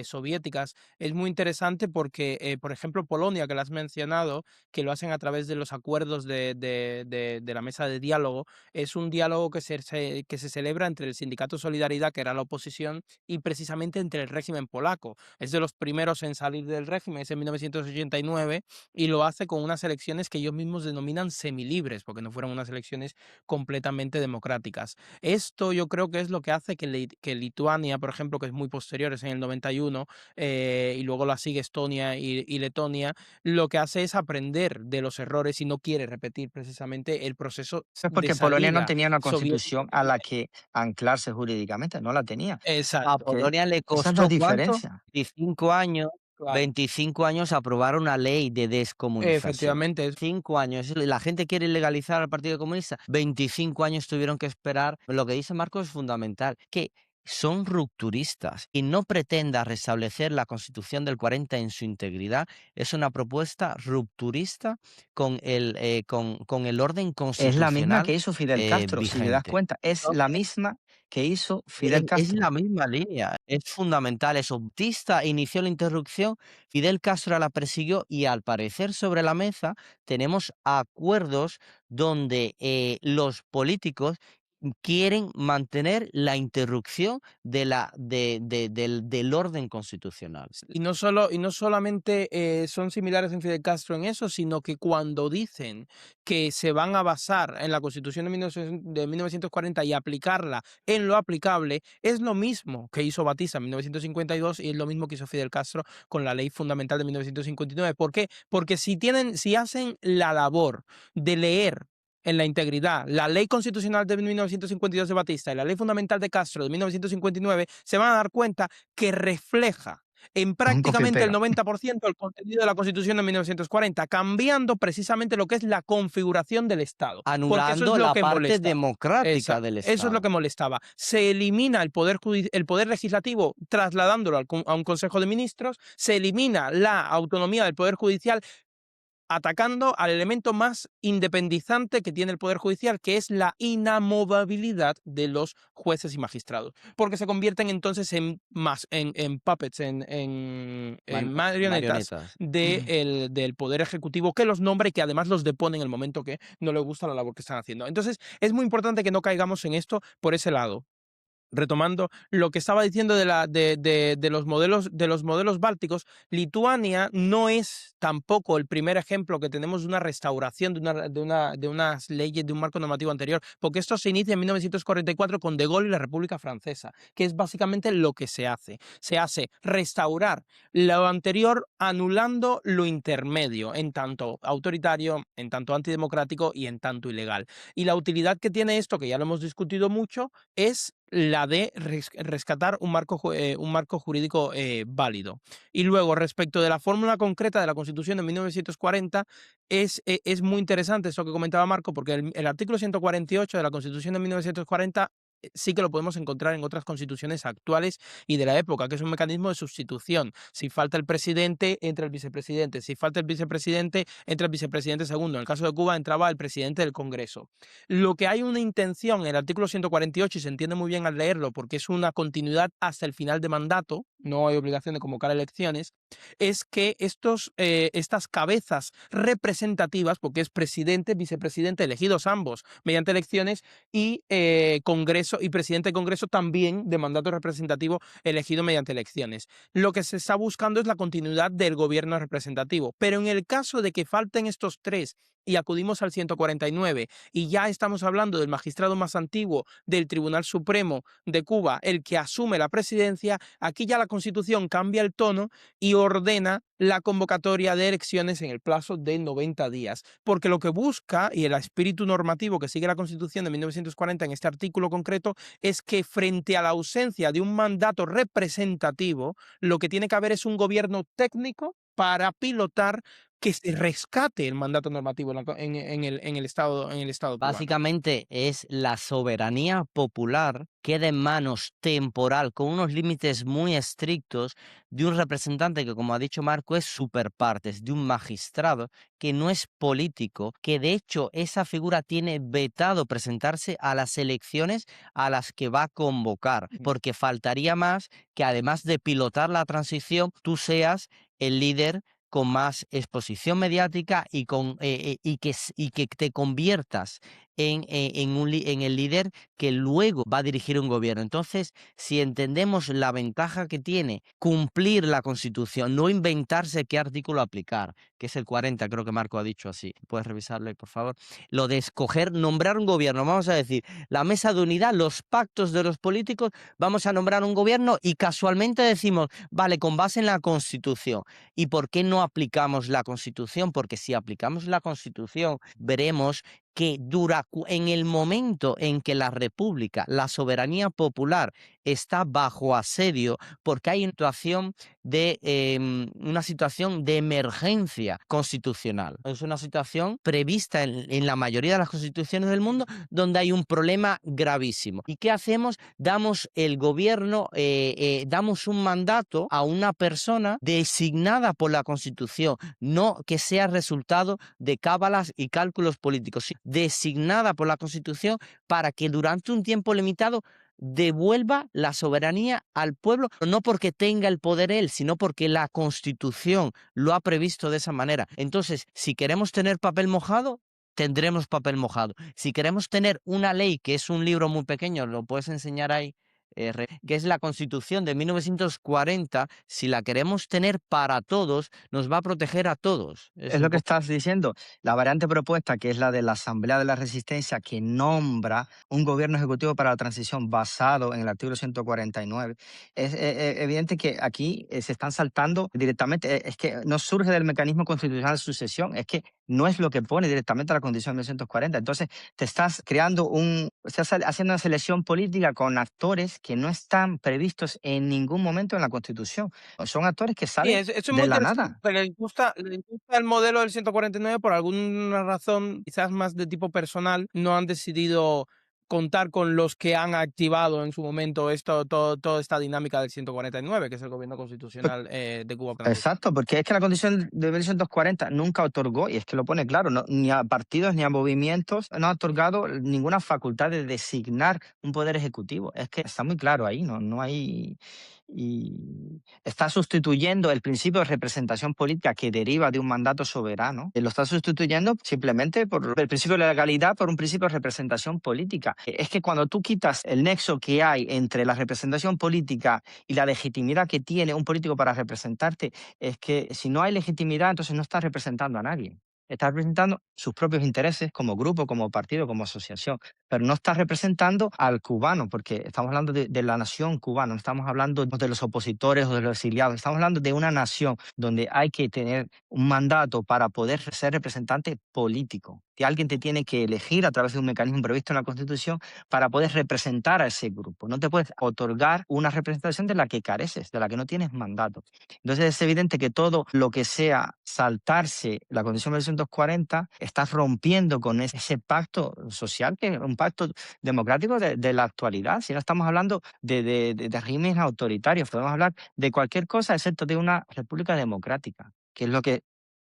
soviéticas, es muy interesante porque, por ejemplo, Polonia, que lo has mencionado, que lo hacen a través de los acuerdos de la mesa de diálogo, es un diálogo que se celebra entre el Sindicato Solidaridad, que era la oposición, y precisamente entre el régimen polaco. Es de los primeros en salir del régimen, es en 1989, y lo hace con unas elecciones que ellos mismos denominan semilibres, porque no fueron unas elecciones completamente democráticas. Esto yo creo que es lo que hace que Lituania, por ejemplo, que es muy posterior, es en el 91, y luego la sigue Estonia y Letonia, lo que hace es aprender de los errores y no quiere repetir precisamente el proceso Eso es de porque Polonia no salida tenía una soviética constitución que a la tenía. que anclarse jurídicamente, no la tenía. A Exacto, ¿Ok? Polonia le Esa es la costó, ¿cuánto? diferencia. 25 años, claro. 25 años aprobar una ley de descomunización. Efectivamente, 5 años. La gente quiere ilegalizar al Partido Comunista. 25 años tuvieron que esperar. Lo que dice Marco es fundamental, que son rupturistas y no pretenda restablecer la Constitución del 40 en su integridad. Es una propuesta rupturista con el orden Es la misma constitucional que hizo Fidel Castro, si te das vigente. cuenta, es la misma que hizo Fidel Es Castro. la misma línea, es fundamental eso. Batista inició la interrupción, Fidel Castro la persiguió y al parecer sobre la mesa tenemos acuerdos donde los políticos quieren mantener la interrupción del orden constitucional. Y no solamente son similares en Fidel Castro en eso, sino que cuando dicen que se van a basar en la Constitución de 1940 y aplicarla en lo aplicable, es lo mismo que hizo Batista en 1952 y es lo mismo que hizo Fidel Castro con la Ley Fundamental de 1959. ¿Por qué? Porque si hacen la labor de leer en la integridad la Ley Constitucional de 1952 de Batista y la Ley Fundamental de Castro de 1959, se van a dar cuenta que refleja en Un copia y prácticamente el pega. 90% el contenido de la Constitución de 1940, cambiando precisamente lo que es la configuración del Estado, porque eso es Anulando lo la que parte molesta. democrática Exacto, del eso es lo Estado. que molestaba. Se elimina el poder legislativo trasladándolo a un Consejo de Ministros, se elimina la autonomía del Poder Judicial atacando al elemento más independizante que tiene el Poder Judicial, que es la inamovabilidad de los jueces y magistrados, porque se convierten entonces en puppets, en marionetas Marionetas. del Poder Ejecutivo, que los nombra y que además los depone en el momento que no le gusta la labor que están haciendo. Entonces, es muy importante que no caigamos en esto por ese lado. Retomando lo que estaba diciendo de los modelos bálticos, Lituania no es tampoco el primer ejemplo que tenemos de una restauración de unas leyes, de un marco normativo anterior, porque esto se inicia en 1944 con De Gaulle y la República Francesa, que es básicamente lo que se hace. Se hace restaurar lo anterior anulando lo intermedio, en tanto autoritario, en tanto antidemocrático y en tanto ilegal. Y la utilidad que tiene esto, que ya lo hemos discutido mucho, es la de rescatar un marco jurídico válido. Y luego, respecto de la fórmula concreta de la Constitución de 1940, es muy interesante eso que comentaba Marco, porque el artículo 148 de la Constitución de 1940 sí que lo podemos encontrar en otras constituciones actuales y de la época, que es un mecanismo de sustitución. Si falta el presidente, entra el vicepresidente. Si falta el vicepresidente, entra el vicepresidente segundo. En el caso de Cuba entraba el presidente del Congreso. Lo que hay una intención en el artículo 148, y se entiende muy bien al leerlo, porque es una continuidad hasta el final de mandato, no hay obligación de convocar elecciones, es que estas cabezas representativas, porque es presidente, vicepresidente, elegidos ambos mediante elecciones, y Congreso y presidente de Congreso también de mandato representativo elegido mediante elecciones. Lo que se está buscando es la continuidad del gobierno representativo, pero en el caso de que falten estos tres y acudimos al 149 y ya estamos hablando del magistrado más antiguo del Tribunal Supremo de Cuba, el que asume la presidencia, aquí ya la Constitución cambia el tono y ordena la convocatoria de elecciones en el plazo de 90 días. Porque lo que busca, y el espíritu normativo que sigue la Constitución de 1940 en este artículo concreto, es que frente a la ausencia de un mandato representativo, lo que tiene que haber es un gobierno técnico para pilotar que se rescate el mandato normativo en el Estado cubano. Básicamente es la soberanía popular queda en manos temporal, con unos límites muy estrictos, de un representante que, como ha dicho Marco, es superpartes, de un magistrado que no es político, que de hecho esa figura tiene vetado presentarse a las elecciones a las que va a convocar, porque faltaría más que, además de pilotar la transición, tú seas el líder con más exposición mediática y que te conviertas en el líder que luego va a dirigir un gobierno. Entonces, si entendemos la ventaja que tiene cumplir la Constitución, no inventarse qué artículo aplicar, que es el 40, creo que Marco ha dicho así. ¿Puedes revisarlo, por favor? Lo de escoger, nombrar un gobierno, vamos a decir, la mesa de unidad, los pactos de los políticos, vamos a nombrar un gobierno y casualmente decimos, vale, con base en la Constitución. ¿Y por qué no aplicamos la Constitución? Porque si aplicamos la Constitución, veremos que en el momento en que la República, la soberanía popular, está bajo asedio, porque hay una situación de emergencia constitucional. Es una situación prevista en la mayoría de las constituciones del mundo, donde hay un problema gravísimo. ¿Y qué hacemos? Damos el gobierno, damos un mandato a una persona designada por la Constitución, no que sea resultado de cábalas y cálculos políticos, designada por la Constitución para que durante un tiempo limitado devuelva la soberanía al pueblo, no porque tenga el poder él, sino porque la Constitución lo ha previsto de esa manera. Entonces, si queremos tener papel mojado, tendremos papel mojado. Si queremos tener una ley, que es un libro muy pequeño, lo puedes enseñar ahí, que es la Constitución de 1940, si la queremos tener para todos, nos va a proteger a todos. Es Es un lo que poco... estás diciendo. La variante propuesta, que es la de la Asamblea de la Resistencia, que nombra un gobierno ejecutivo para la transición basado en el artículo 149, es evidente que aquí se están saltando directamente. Es que no surge del mecanismo constitucional de sucesión, es que no es lo que pone directamente la Constitución de 1940. Entonces, te estás estás haciendo una selección política con actores que no están previstos en ningún momento en la Constitución. Son actores que Sí, salen eso es muy de la interesante, nada. pero les gusta el modelo del 149 por alguna razón, quizás más de tipo personal, no han decidido contar con los que han activado en su momento toda esta dinámica del 149, que es el gobierno constitucional de Cuba planteado. Exacto, porque es que la Constitución de 1940 nunca otorgó, y es que lo pone claro, ni a partidos ni a movimientos, no ha otorgado ninguna facultad de designar un poder ejecutivo. Es que está muy claro ahí, no hay... Y está sustituyendo el principio de representación política que deriva de un mandato soberano, lo está sustituyendo simplemente por el principio de la legalidad por un principio de representación política. Es que cuando tú quitas el nexo que hay entre la representación política y la legitimidad que tiene un político para representarte, es que si no hay legitimidad, entonces no estás representando a nadie. Estás representando sus propios intereses como grupo, como partido, como asociación, pero no estás representando al cubano, porque estamos hablando de la nación cubana, no estamos hablando de los opositores o de los exiliados, estamos hablando de una nación donde hay que tener un mandato para poder ser representante político. Que alguien te tiene que elegir a través de un mecanismo previsto en la Constitución para poder representar a ese grupo. No te puedes otorgar una representación de la que careces, de la que no tienes mandato. Entonces es evidente que todo lo que sea saltarse la Constitución de 1940 está rompiendo con ese pacto social, que es un pacto democrático de la actualidad. Si no estamos hablando de regímenes autoritarios, podemos hablar de cualquier cosa excepto de una república democrática, que es lo que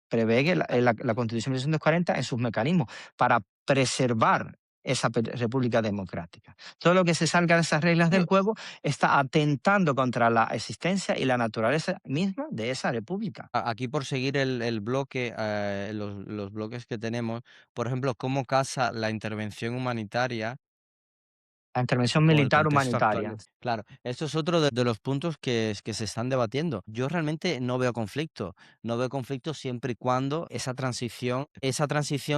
prevé que la Constitución de 1940 en sus mecanismos para preservar esa república democrática. Todo lo que se salga de esas reglas del Yo juego está atentando contra la existencia y la naturaleza misma de esa república. Aquí por seguir el bloque, los bloques que tenemos, por ejemplo, cómo casa la intervención humanitaria La intervención con el militar contexto actual. humanitaria. Claro, esto es otro de los puntos que se están debatiendo. Yo realmente no veo conflicto siempre y cuando esa transición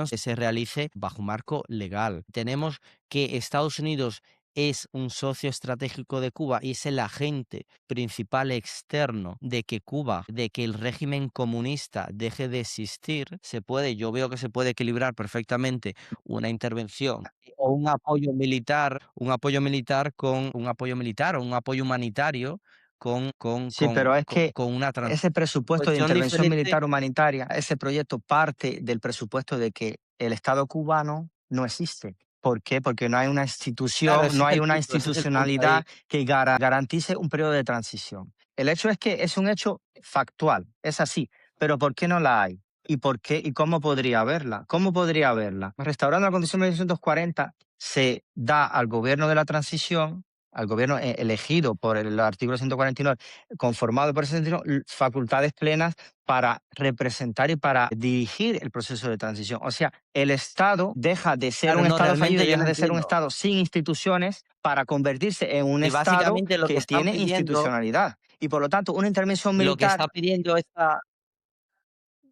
se realice bajo un marco legal. Tenemos que Estados Unidos es un socio estratégico de Cuba y es el agente principal externo de que Cuba, de que el régimen comunista deje de existir. Yo veo que se puede equilibrar perfectamente una intervención o un apoyo militar o un apoyo humanitario Sí, pero es que con una ese presupuesto de cuestión intervención diferente. militar humanitaria, ese proyecto parte del presupuesto de que el Estado cubano no existe. ¿Por qué? Porque no hay una Claro, institución, no hay una ese es el punto ahí. institucionalidad que garantice un periodo de transición. El hecho es que es un hecho factual, es así, pero ¿por qué no la hay? ¿Y por qué? ¿Y cómo podría haberla? ¿Cómo podría haberla? Restaurando la Constitución de 1940 se da al gobierno de la transición, al gobierno elegido por el artículo 149, conformado por ese sentido, facultades plenas para representar y para dirigir el proceso de transición. O sea, el Estado deja de ser Claro, un no, Estado fallido realmente y yo deja lo de ser un entiendo. Estado sin instituciones para convertirse en un Y Estado básicamente que tiene institucionalidad. Y por lo tanto, una intervención lo que militar. está pidiendo esta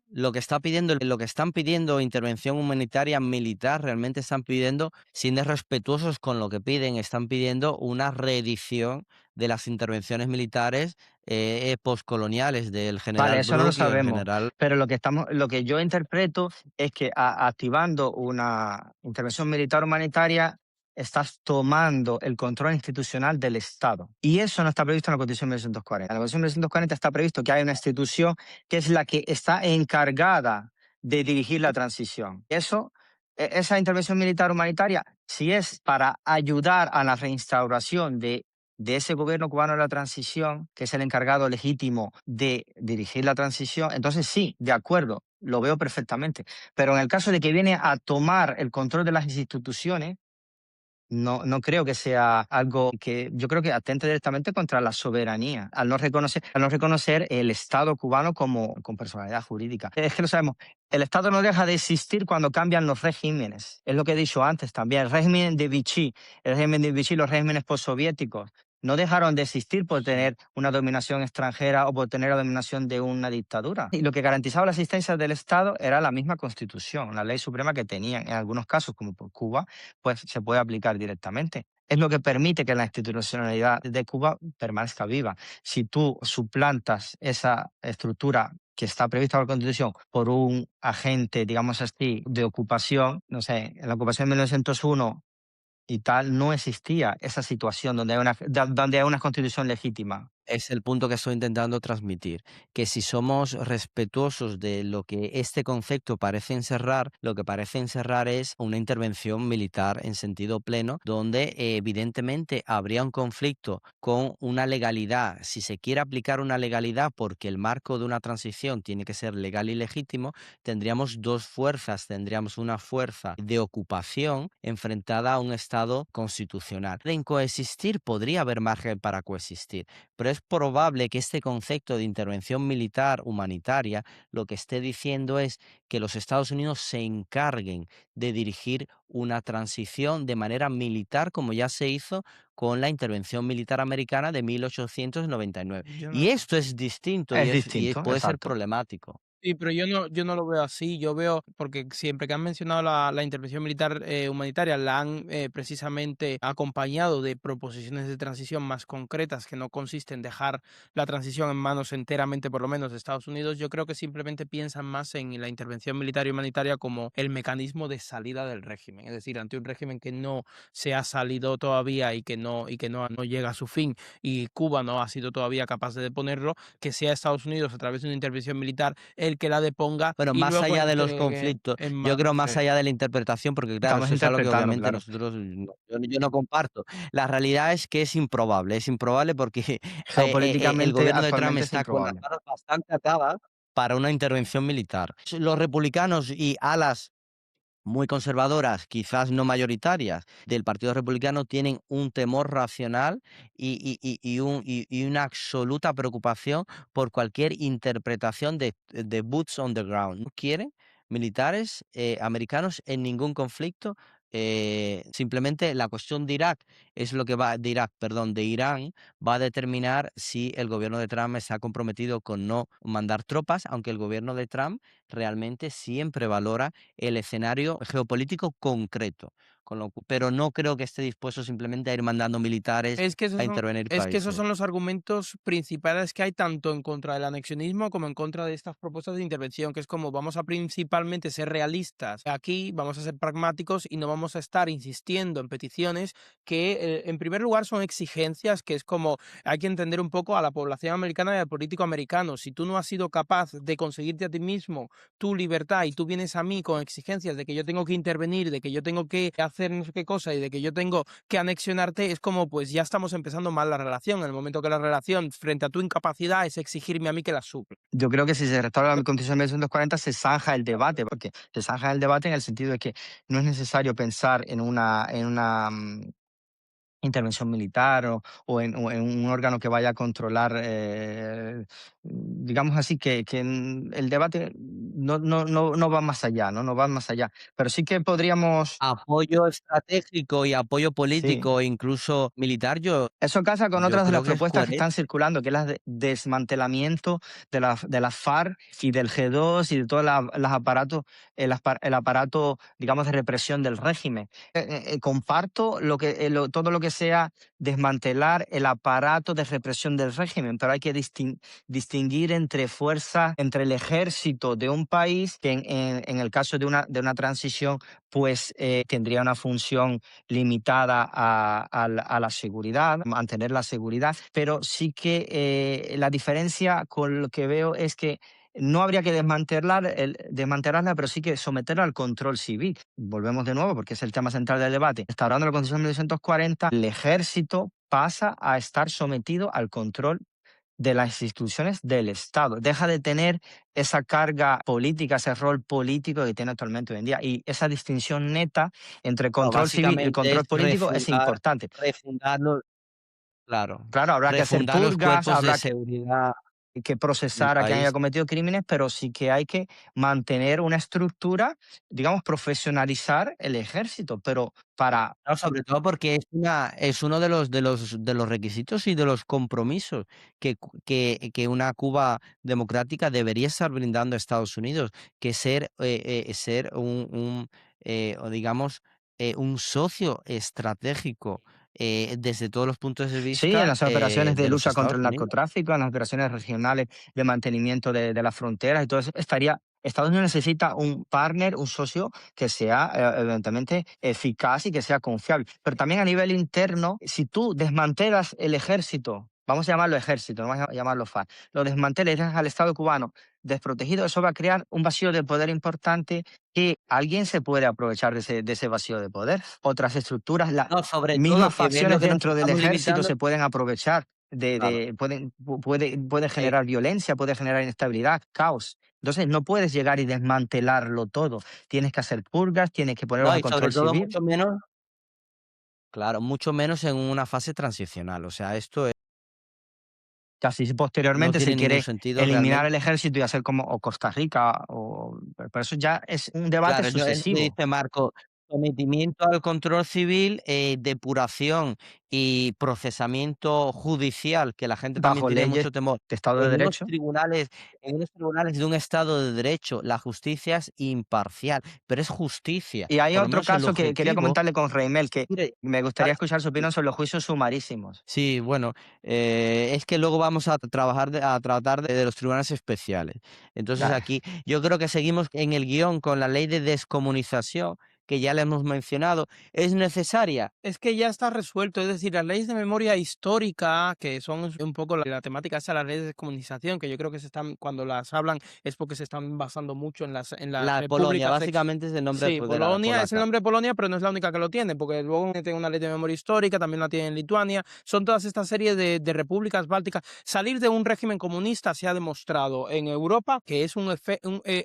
lo que están pidiendo intervención humanitaria militar, realmente están pidiendo, siendo respetuosos con lo que piden, están pidiendo una reedición de las intervenciones militares poscoloniales del Vale, general eso no lo Brooke y del sabemos, general. pero lo que yo interpreto es que activando una intervención militar humanitaria estás tomando el control institucional del Estado. Y eso no está previsto en la Constitución de 1940. En la Constitución de 1940 está previsto que hay una institución que es la que está encargada de dirigir la transición. Esa intervención militar humanitaria, si es para ayudar a la reinstauración de ese gobierno cubano de la transición, que es el encargado legítimo de dirigir la transición, entonces sí, de acuerdo, lo veo perfectamente. Pero en el caso de que viene a tomar el control de las instituciones, no creo que sea algo que yo creo que atente directamente contra la soberanía, al no reconocer el Estado cubano como con personalidad jurídica. Es que lo sabemos, el Estado no deja de existir cuando cambian los regímenes. Es lo que he dicho antes también. El régimen de Vichy, los regímenes postsoviéticos, no dejaron de existir por Sí. tener una dominación extranjera o por tener la dominación de una dictadura. Y lo que garantizaba la existencia del Estado era la misma Constitución, la ley suprema que tenían en algunos casos, como por Cuba, pues se puede aplicar directamente. Es lo que permite que la institucionalidad de Cuba permanezca viva. Si tú suplantas esa estructura que está prevista por la Constitución por un agente, digamos así, de ocupación, no sé, en la ocupación de 1901 y tal, no existía esa situación donde hay una constitución legítima. Es el punto que estoy intentando transmitir, que si somos respetuosos de lo que este concepto parece encerrar, lo que parece encerrar es una intervención militar en sentido pleno, donde evidentemente habría un conflicto con una legalidad. Si se quiere aplicar una legalidad porque el marco de una transición tiene que ser legal y legítimo, tendríamos dos fuerzas. Tendríamos una fuerza de ocupación enfrentada a un Estado constitucional. En coexistir podría haber margen para coexistir, pero es probable que este concepto de intervención militar humanitaria lo que esté diciendo es que los Estados Unidos se encarguen de dirigir una transición de manera militar, como ya se hizo con la intervención militar americana de 1899. yo Y no. esto es distinto Es y distinto, puede ser exacto. problemático. Sí, pero yo no lo veo así. Yo veo, porque siempre que han mencionado la intervención militar humanitaria, la han precisamente acompañado de proposiciones de transición más concretas que no consisten en dejar la transición en manos enteramente, por lo menos, de Estados Unidos. Yo creo que simplemente piensan más en la intervención militar y humanitaria como el mecanismo de salida del régimen. Es decir, ante un régimen que no se ha salido todavía y que no llega a su fin, y Cuba no ha sido todavía capaz de deponerlo, que sea Estados Unidos a través de una intervención militar el que la deponga Bueno, y más luego allá de los entregue conflictos, en yo creo manos más de... allá de la interpretación, porque claro, Estamos eso es algo que interpretando, obviamente claro. nosotros yo no comparto. La realidad es improbable porque el Geopolíticamente, gobierno de Trump actualmente es está con las improbable. manos bastante atadas para una intervención militar. Los republicanos y alas muy conservadoras, quizás no mayoritarias, del Partido Republicano tienen un temor racional y una absoluta preocupación por cualquier interpretación de boots on the ground. No quieren militares americanos en ningún conflicto. Simplemente la cuestión de Irak es lo que va, de Irak, perdón, de Irán, va a determinar si el gobierno de Trump está comprometido con no mandar tropas, aunque el gobierno de Trump realmente siempre valora el escenario geopolítico concreto, pero no creo que esté dispuesto simplemente a ir mandando militares a intervenir Es que esos países. son los argumentos principales que hay tanto en contra del anexionismo como en contra de estas propuestas de intervención, que es como vamos a principalmente ser realistas aquí, vamos a ser pragmáticos y no vamos a estar insistiendo en peticiones que en primer lugar son exigencias, que es como hay que entender un poco a la población americana y al político americano. Si tú no has sido capaz de conseguirte a ti mismo tu libertad y tú vienes a mí con exigencias de que yo tengo que intervenir, de que yo tengo que hacer no sé qué cosa y de que yo tengo que anexionarte, es como pues ya estamos empezando mal la relación, en el momento que la relación frente a tu incapacidad es exigirme a mí que la supla. Yo creo que si se restaura la Constitución de 1940 se zanja el debate, porque se zanja el debate en el sentido de que no es necesario pensar en una intervención militar o en un órgano que vaya a controlar, digamos así, que el debate no va más allá, ¿no? No va más allá. Pero sí que podríamos, Apoyo estratégico y apoyo sí. político, incluso militar, Eso casa con yo otras de las creo que es propuestas que coherente. están circulando, que es la de desmantelamiento de la FARC y del G2 y de todo el aparato, digamos, de represión del régimen. Comparto todo lo que sea desmantelar el aparato de represión del régimen, pero hay que distinguir entre fuerzas, entre el ejército de un país, que en el caso de una transición, pues tendría una función limitada a la seguridad, mantener la seguridad, pero sí que la diferencia con lo que veo es que no habría que desmantelarla, pero sí que someterla al control civil. Volvemos de nuevo, porque es el tema central del debate. Restaurando la Constitución de 1940, el ejército pasa a estar sometido al control de las instituciones del Estado. Deja de tener esa carga política, ese rol político que tiene actualmente hoy en día. Y esa distinción neta entre No, control civil y básicamente es control político es importante. refundar los claro, Claro, habrá que hacer refundar los purgas, cuerpos de habrá seguridad que del procesar a quien haya país. cometido crímenes, pero sí que hay que mantener una estructura, digamos, profesionalizar el ejército, pero para... No, sobre todo porque es uno de los requisitos y de los compromisos que una Cuba democrática debería estar brindando a Estados Unidos, que ser o digamos, un socio estratégico, desde todos los puntos de Sí, en vista, las operaciones de de los lucha contra Estados el Unidos. narcotráfico, en las operaciones regionales de mantenimiento de las fronteras y todo eso, Estados Unidos necesita un partner, un socio que sea evidentemente eficaz y que sea confiable. Pero también a nivel interno, si tú desmantelas el ejército, vamos a llamarlo ejército, no vamos a llamarlo FARC, lo desmantelas y dejas al Estado cubano desprotegido, eso va a crear un vacío de poder importante que alguien se puede aprovechar de ese vacío de poder. Otras estructuras, No, sobre todo mismas que ver lo facciones que nos dentro del estamos ejército limitando. se pueden aprovechar Claro. pueden generar violencia, puede generar inestabilidad, caos. Entonces no puedes llegar y desmantelarlo todo. Tienes que hacer purgas, tienes que ponerlos No, a y sobre control todo civil. mucho menos. Claro, mucho menos en una fase transicional. O sea, esto Casi si no posteriormente se tiene ningún quiere sentido eliminar el realmente. ejército y hacer como o Costa Rica, pero eso ya es un debate Claro, es lo que sucesivo. dice Marco, sometimiento al control civil, depuración y procesamiento judicial, que la gente también Bajo tiene leyes mucho temor, de Estado de en unos Derecho. tribunales en unos tribunales de un Estado de Derecho. La justicia es imparcial, pero es justicia, Y hay por lo otro menos el caso que quería objetivo. comentarle con Reimel, que Mire, me gustaría ¿sabes? escuchar su opinión sobre los juicios sumarísimos. Sí, bueno, es que luego vamos a tratar de los tribunales especiales. Entonces Dale. aquí yo creo que seguimos en el guión con la ley de descomunización, que ya le hemos mencionado, ¿es necesaria? Es que ya está resuelto, es decir, las leyes de memoria histórica, que son un poco la temática esa, las leyes de descomunización, que yo creo que se están, cuando las hablan, es porque se están basando mucho en las La Polonia, repúblicas ex. básicamente es el nombre Sí, pues, de la Polonia es el polaca. nombre de Polonia, pero no es la única que lo tiene, porque luego tiene una ley de memoria histórica, también la tiene en Lituania. Son todas estas series de repúblicas bálticas. Salir de un régimen comunista se ha demostrado en Europa que es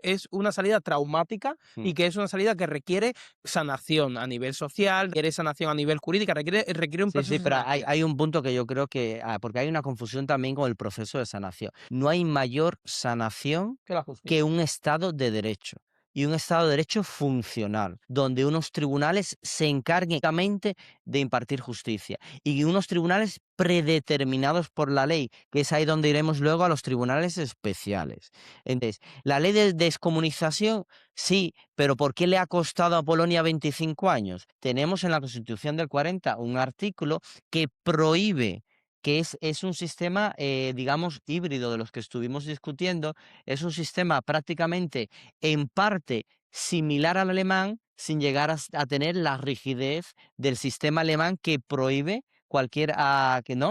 es una salida traumática Mm. y que es una salida que requiere sanación a nivel social, requiere sanación a nivel jurídica, requiere un Sí, proceso sí, de pero sanación. hay un punto que yo creo que, porque hay una confusión también con el proceso de sanación. No hay mayor sanación Que la justicia. que un Estado de derecho y un Estado de derecho funcional, donde unos tribunales se encarguen únicamente de impartir justicia y unos tribunales predeterminados por la ley, que es ahí donde iremos luego a los tribunales especiales. Entonces, la ley de descomunización, sí, pero ¿por qué le ha costado a Polonia 25 años? Tenemos en la Constitución del 40 un artículo que prohíbe, que es un sistema, digamos, híbrido de los que estuvimos discutiendo, es un sistema prácticamente en parte similar al alemán, sin llegar a tener la rigidez del sistema alemán que prohíbe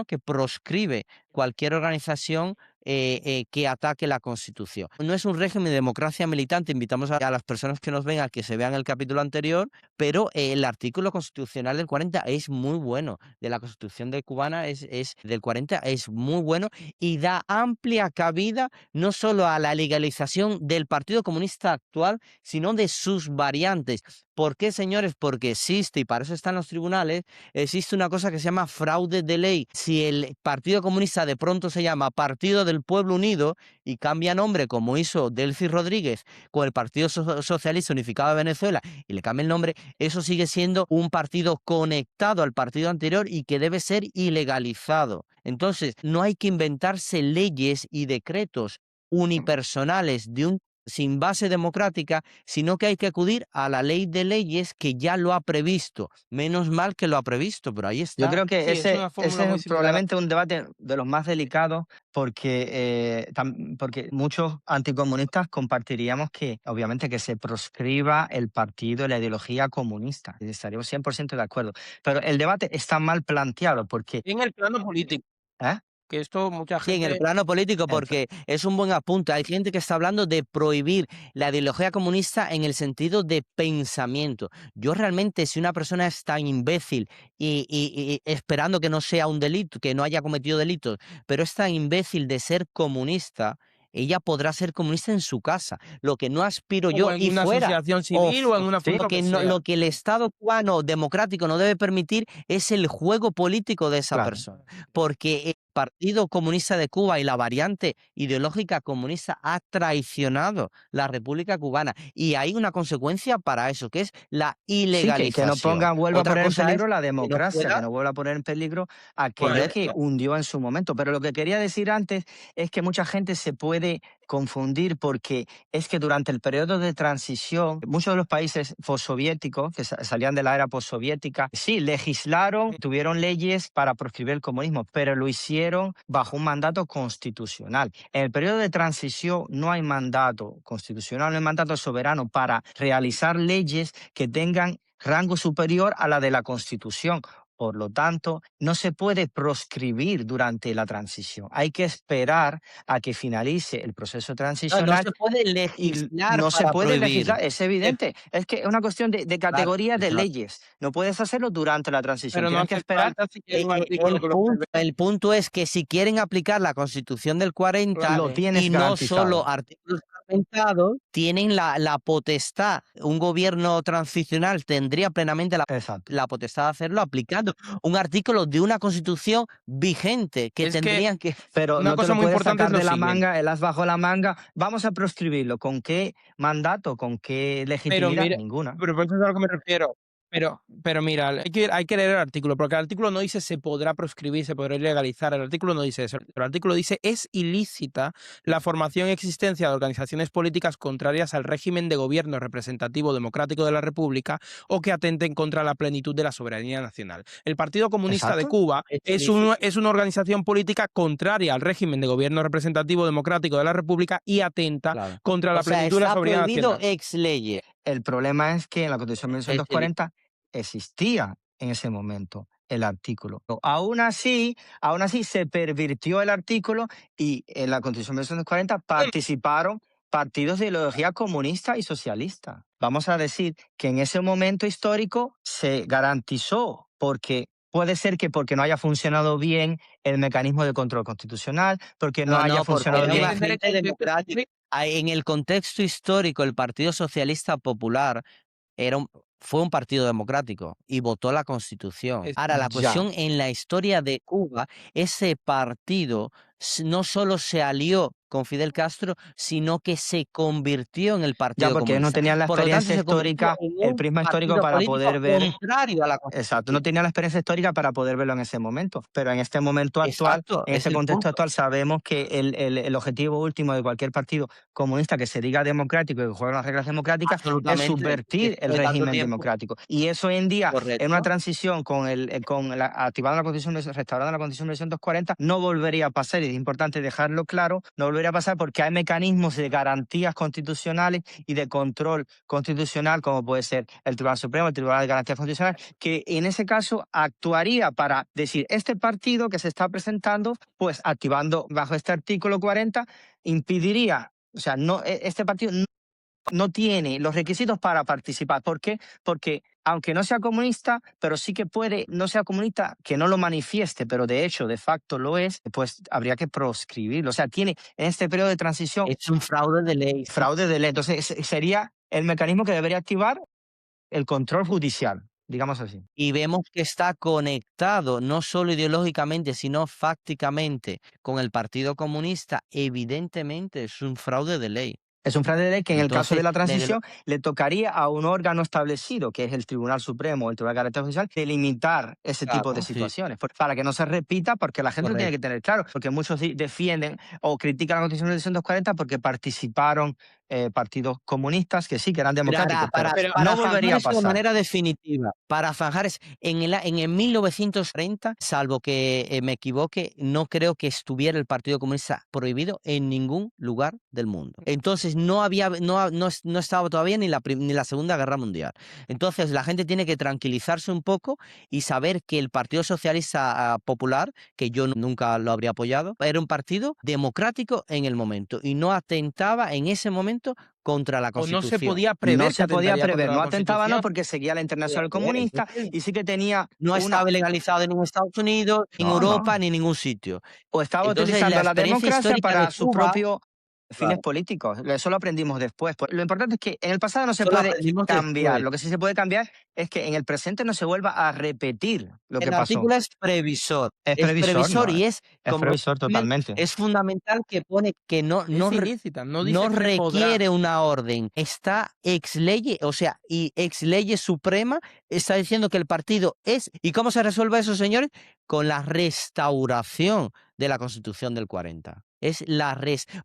que proscribe cualquier organización que ataque la Constitución. No es un régimen de democracia militante, invitamos a las personas que nos ven a que se vean el capítulo anterior, pero el artículo constitucional del 40 es muy bueno, de la Constitución de cubana del 40 es muy bueno y da amplia cabida no solo a la legalización del Partido Comunista actual, sino de sus variantes. ¿Por qué, señores? Porque existe, y para eso están los tribunales, existe una cosa que se llama fraude de ley. Si el Partido Comunista de pronto se llama Partido del Pueblo Unido y cambia nombre, como hizo Delcy Rodríguez con el Partido Socialista Unificado de Venezuela, y le cambia el nombre, eso sigue siendo un partido conectado al partido anterior y que debe ser ilegalizado. Entonces, no hay que inventarse leyes y decretos unipersonales sin base democrática, sino que hay que acudir a la ley de leyes que ya lo ha previsto. Menos mal que lo ha previsto, pero ahí Yo está. creo que Sí, es una fórmula ese muy es similar. probablemente un debate de los más delicados porque, porque muchos anticomunistas compartiríamos que, obviamente, que se proscriba el partido y la ideología comunista. Estaríamos 100% de acuerdo. Pero el debate está mal planteado porque, En el plano político, ¿eh? que esto mucha Sí, en el gente. plano político, El pla- porque es un buen apunte. Hay gente que está hablando de prohibir la ideología comunista en el sentido de pensamiento. Yo realmente, si una persona es tan imbécil y esperando que no sea un delito, que no haya cometido delitos, pero es tan imbécil de ser comunista, ella podrá ser comunista en su casa. Lo que no aspiro O yo en y una fuera. asociación civil o en una sí, lo que sea. Lo que el Estado cubano democrático no debe permitir es el juego político de esa claro. persona, porque el Partido Comunista de Cuba y la variante ideológica comunista ha traicionado la República Cubana y hay una consecuencia para eso, que es la Sí, que no ilegalización. vuelva a Otra poner en cosa es peligro la que no democracia, que pueda. no vuelva a poner en peligro aquello que Correcto. hundió en su momento. Pero lo que quería decir antes es que mucha gente se puede confundir porque es que durante el periodo de transición, muchos de los países postsoviéticos que salían de la era postsoviética, sí, legislaron, tuvieron leyes para proscribir el comunismo, pero lo hicieron bajo un mandato constitucional. En el periodo de transición no hay mandato constitucional, no hay mandato soberano para realizar leyes que tengan rango superior a la de la Constitución. Por lo tanto, no se puede proscribir durante la transición. Hay que esperar a que finalice el proceso No transicional se puede y legislar no se para puede prohibir. legislar, es Eh, evidente. Es que es una cuestión de Claro, categorías de claro. leyes. No puedes hacerlo durante la transición. Pero no Tienes que hace esperar. falta siquiera un artículo que lo prevé. El punto es que si quieren aplicar la Constitución del 40 Lo Vale. tienes y no solo garantizado. artículos fragmentados, tienen la potestad, un gobierno transicional tendría plenamente Exacto. la potestad de hacerlo aplicando un artículo de una Constitución vigente que Es que tendrían que. Pero una no te cosa lo muy puedes importante es sacar lo de la siguiente. manga, el as bajo la manga. Vamos a proscribirlo. ¿Con qué mandato? ¿Con qué Pero legitimidad? mira, Ninguna. pero por eso es a lo que me refiero. Pero mira, hay que leer el artículo, porque el artículo no dice se podrá proscribir, se podrá ilegalizar. El artículo no dice eso. El artículo dice es ilícita la formación y existencia de organizaciones políticas contrarias al régimen de gobierno representativo democrático de la República o que atenten contra la plenitud de la soberanía nacional. El Partido Comunista de Exacto. Cuba Es ilícito. es una organización política contraria al régimen de gobierno representativo democrático de la República y atenta Claro. contra O la sea, plenitud de la está soberanía prohibido nacional. ex lege. El problema es que en la Constitución de Es evi 1940 existía en ese momento el artículo. Aún así se pervirtió el artículo y en la Constitución de 1940 participaron partidos de ideología comunista y socialista. Vamos a decir que en ese momento histórico se garantizó, porque puede ser que porque no haya funcionado bien el mecanismo de control constitucional, porque no No, haya no, porque funcionado Hay era que una bien. entender gente que democrática. En el contexto histórico, el Partido Socialista Popular era un fue un partido democrático y votó la Constitución. es Ahora, la Ya, cuestión en la historia de Cuba, ese partido no solo se alió con Fidel Castro, sino que se convirtió en el ya Partido porque no Comunista. tenían la Por lo tanto, experiencia se convirtió histórica, en el un prisma histórico partido para político poder ver. contrario a la Exacto, no Constitución. tenía la experiencia histórica para poder verlo en ese momento, pero en este momento actual, Exacto, en es este el contexto punto. actual, sabemos que el objetivo último de cualquier partido comunista que se diga democrático y que juegue las reglas democráticas es Absolutamente, subvertir el después de tanto régimen tiempo. democrático. Y eso hoy en día, en una Correcto. transición activando la Constitución, restaurando la Constitución de 1940, no volvería a pasar, y es importante dejarlo claro, no volvería a pasar porque hay mecanismos de garantías constitucionales y de control constitucional, como puede ser el Tribunal Supremo, el Tribunal de Garantías Constitucionales, que en ese caso actuaría para decir, este partido que se está presentando, pues activando bajo este artículo 40, impediría, o sea, este partido no tiene los requisitos para participar. ¿Por qué? Porque aunque no sea comunista, pero sí que puede, no sea comunista, que no lo manifieste, pero de hecho, de facto lo es, pues habría que proscribirlo. O sea, tiene en este periodo de transición Es un fraude de ley, sí. fraude de ley. Entonces, sería el mecanismo que debería activar el control judicial, digamos así. Y vemos que está conectado no solo ideológicamente, sino fácticamente con el Partido Comunista. Evidentemente es un fraude de ley. Es un fraude de ley que en el caso de Entonces, la desde lo transición le tocaría a un órgano establecido, que es el Tribunal Supremo, el Tribunal de Garantía Judicial, delimitar ese tipo de claro, sí, situaciones, para que no se repita, porque la gente lo tiene que correcto. tener claro, porque muchos defienden o critican la Constitución de 1940 porque participaron partidos comunistas que sí, que eran Pero ahora, democráticos, pero pero no para zanjar volvería a eso de pasar. manera definitiva, para zanjar en el 1930, salvo que me equivoque, no creo que estuviera el Partido Comunista prohibido en ningún lugar del mundo. Entonces no estaba todavía ni la Segunda Guerra Mundial. Entonces la gente tiene que tranquilizarse un poco y saber que el Partido Socialista Popular, que yo nunca lo habría apoyado, era un partido democrático en el momento y no atentaba en ese momento contra la o no se Constitución. podía No prever que se podía atentaría prever, contra no la atentaba, no, Constitución. porque seguía la Internacional Comunista Entonces, y sí que tenía no una. estaba legalizado ni en Estados Unidos, ni en No, Europa, no. ni en ningún sitio. O estaba Entonces, la utilizando la experiencia democracia histórica de para sus Cuba, propios fines claro, políticos. Eso lo aprendimos después. Lo importante es que en el pasado no se eso lo puede aprendimos cambiar. después. Lo que sí se puede cambiar es que en el presente no se vuelva a repetir lo que El pasó. artículo es Es previsor, previsor ¿no? y es, Es como previsor totalmente. es fundamental que pone que Es ilícita, no no dice que se podrá. requiere una orden, está ex lege, o sea, y ex lege suprema está diciendo que el partido es. ¿Y cómo se resuelve eso, señores? Con la restauración de la Constitución del 40. Es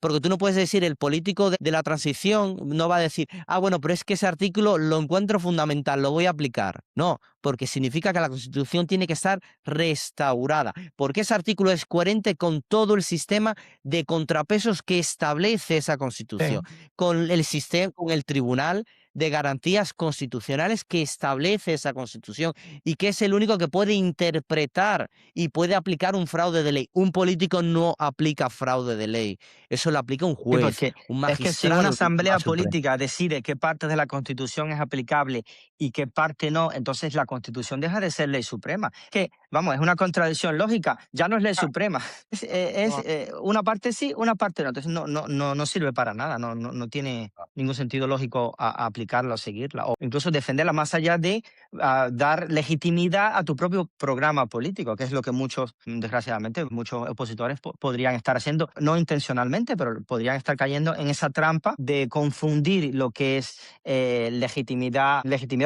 porque tú no puedes decir, el político de la transición no va a decir, bueno, pero es que ese artículo lo encuentro fundamental, lo voy a aplicar. No, porque significa que la Constitución tiene que estar restaurada, porque ese artículo es coherente con todo el sistema de contrapesos que establece esa Constitución, Sí. con el sistema, con el Tribunal de Garantías Constitucionales que establece esa Constitución y que es el único que puede interpretar y puede aplicar un fraude de ley. Un político no aplica fraude de ley, eso lo aplica un Sí, juez, porque un es que si una magistrado del Tribunal asamblea Supremo. política decide qué parte de la Constitución es aplicable y qué parte no, entonces la Constitución deja de ser ley suprema. Que, vamos, es una contradicción lógica, ya no es ley suprema, es, No, una parte sí, una parte no, entonces no sirve para nada, no tiene ningún sentido lógico a aplicarla o seguirla, o incluso defenderla más allá de dar legitimidad a tu propio programa político, que es lo que muchos, desgraciadamente, muchos opositores podrían estar haciendo, no intencionalmente, pero podrían estar cayendo en esa trampa de confundir lo que es legitimidad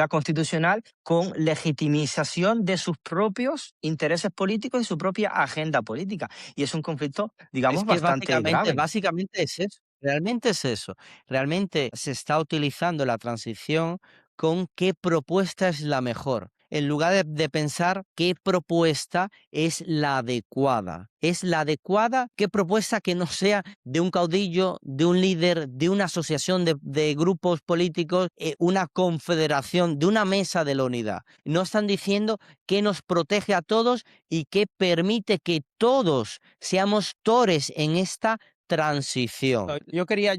constitucional con legitimización de sus propios intereses políticos y su propia agenda política. Y es un conflicto, es digamos, que bastante grave. básicamente es eso, realmente es eso. Realmente se está utilizando la transición con qué propuesta es la mejor. en lugar de pensar qué propuesta es la adecuada. ¿Es la adecuada? ¿Qué propuesta que no sea de un caudillo, de un líder, de una asociación de grupos políticos, una confederación, de una mesa de la unidad? No están diciendo qué nos protege a todos y qué permite que todos seamos actores en esta transición. Yo quería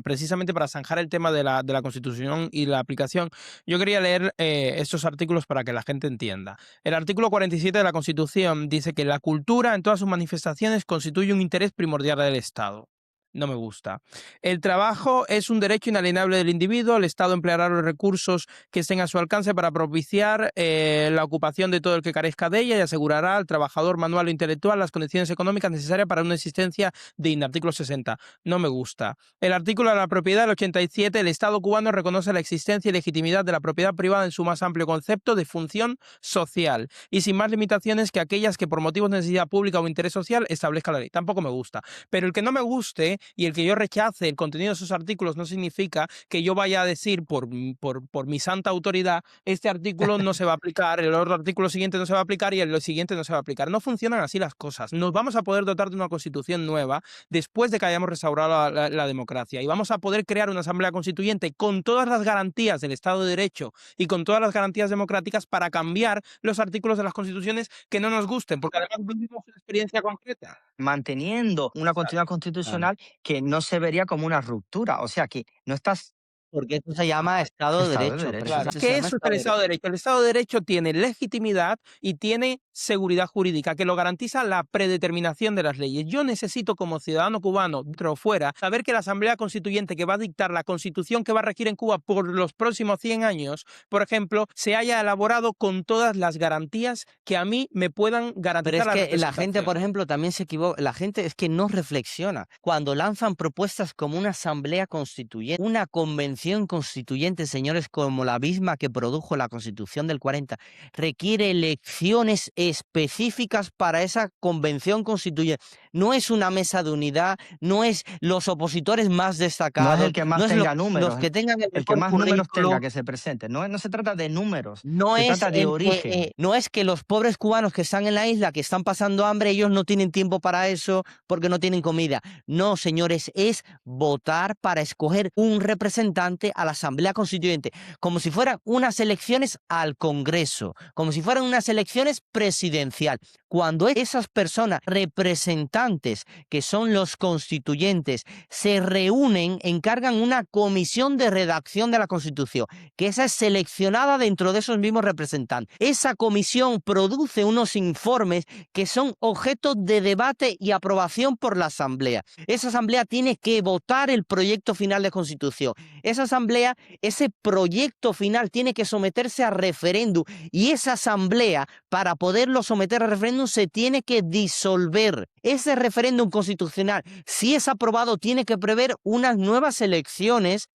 precisamente para zanjar el tema de la Constitución y la aplicación, yo quería leer estos artículos para que la gente entienda. El artículo 47 de la Constitución dice que la cultura en todas sus manifestaciones constituye un interés primordial del Estado. No me gusta. El trabajo es un derecho inalienable del individuo. El Estado empleará los recursos que estén a su alcance para propiciar la ocupación de todo el que carezca de ella y asegurará al trabajador manual o intelectual las condiciones económicas necesarias para una existencia digna. Artículo 60. No me gusta. El artículo de la propiedad del 87. El Estado cubano reconoce la existencia y legitimidad de la propiedad privada en su más amplio concepto de función social y sin más limitaciones que aquellas que por motivos de necesidad pública o interés social establezca la ley. Tampoco me gusta. Pero el que no me guste y el que yo rechace el contenido de esos artículos no significa que yo vaya a decir por mi santa autoridad, este artículo no se va a aplicar, el otro artículo siguiente no se va a aplicar y el siguiente no se va a aplicar. No funcionan así las cosas. Nos vamos a poder dotar de una constitución nueva después de que hayamos restaurado la democracia y vamos a poder crear una asamblea constituyente con todas las garantías del Estado de Derecho y con todas las garantías democráticas para cambiar los artículos de las constituciones que no nos gusten, porque además vivimos una experiencia concreta. Manteniendo una continuidad Claro. constitucional que no se vería como una ruptura, o sea, que no estás Porque eso se llama Estado de Estado de Derecho, Derecho. Claro, precisamente se ¿qué llama es el Estado de Estado de Derecho. Derecho? El Estado de Derecho tiene legitimidad y tiene seguridad jurídica, que lo garantiza la predeterminación de las leyes. Yo necesito, como ciudadano cubano, dentro o fuera, saber que la Asamblea Constituyente que va a dictar la Constitución que va a regir en Cuba por los próximos 100 años, por ejemplo, se haya elaborado con todas las garantías que a mí me puedan Pero garantizar es la que la gente, por representación. ejemplo, también se equivoca. La gente es que no reflexiona. Cuando lanzan propuestas como una asamblea constituyente, una convención constituyente, señores, como la misma que produjo la Constitución del 40, requiere elecciones específicas para esa convención constituyente. No es una mesa de unidad, no es los opositores más No es destacados, el que no más es tenga los números, que tengan el el que mejor más números tenga currículo. que se presente. No se trata de números, No se es trata de origen. no es que los pobres cubanos que están en la isla, que están pasando hambre, ellos no tienen tiempo para eso porque no tienen comida. No, señores, es votar para escoger un representante a la Asamblea Constituyente, como si fueran unas elecciones al Congreso, como si fueran unas elecciones presidencial. Cuando esas personas, representantes, que son los constituyentes, se reúnen, encargan una comisión de redacción de la Constitución, que esa es seleccionada dentro de esos mismos representantes. Esa comisión produce unos informes que son objeto de debate y aprobación por la Asamblea. Esa Asamblea tiene que votar el proyecto final de Constitución. Esa Asamblea, ese proyecto final tiene que someterse a referéndum y esa Asamblea, para poderlo someter a referéndum, se tiene que disolver. Ese referéndum constitucional, si es aprobado, tiene que prever unas elecciones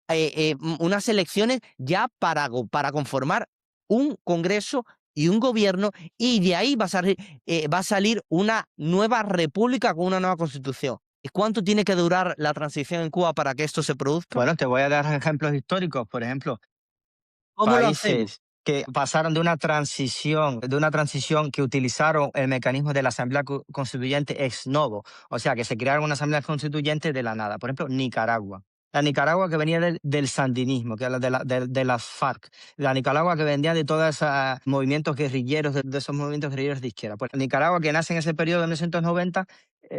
ya para conformar un Congreso y un gobierno, y de ahí va a salir una nueva república con una nueva constitución. ¿Y cuánto tiene que durar la transición en Cuba para que esto se produzca? Bueno, te voy a dar ejemplos históricos. Por ejemplo, ¿Cómo lo hacemos? países que pasaron de una transición que utilizaron el mecanismo de la Asamblea Constituyente ex novo, o sea, que se crearon una Asamblea Constituyente de la nada. Por ejemplo, Nicaragua. La Nicaragua que venía del sandinismo, que era de las FARC. La Nicaragua que venía de todos esos movimientos guerrilleros, de esos movimientos guerrilleros de izquierda. Pues Nicaragua, que nace en ese periodo de 1990,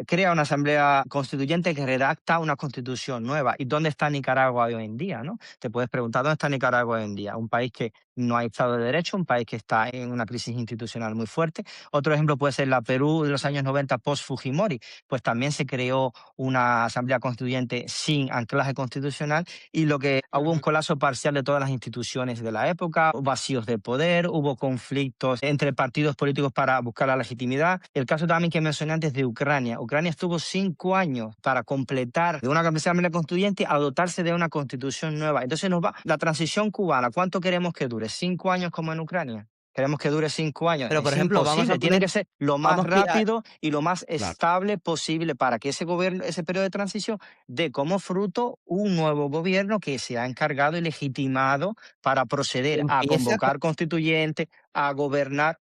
crea una asamblea constituyente que redacta una constitución nueva. ¿Y dónde está Nicaragua hoy en día? ¿No? Te puedes preguntar, ¿dónde está Nicaragua hoy en día? Un país que no hay Estado de Derecho, un país que está en una crisis institucional muy fuerte. Otro ejemplo puede ser la Perú de los años 90 post-Fujimori, pues también se creó una asamblea constituyente sin anclaje constitucional y lo que hubo un colapso parcial de todas las instituciones de la época, vacíos de poder, hubo conflictos entre partidos políticos para buscar la legitimidad. El caso también que mencioné antes de Ucrania. Ucrania estuvo 5 años para completar de una asamblea constituyente a dotarse de una constitución nueva. Entonces nos va la transición cubana. ¿Cuánto queremos que dure? ¿5 años como en Ucrania? queremos que dure 5 años. Pero, por Es ejemplo, imposible, tiene que ser lo más vamos a tirar rápido y lo más claro. estable posible para que ese gobierno, ese periodo de transición, dé como fruto un nuevo gobierno que se ha encargado y legitimado para proceder a Empiece a convocar constituyentes, a gobernar.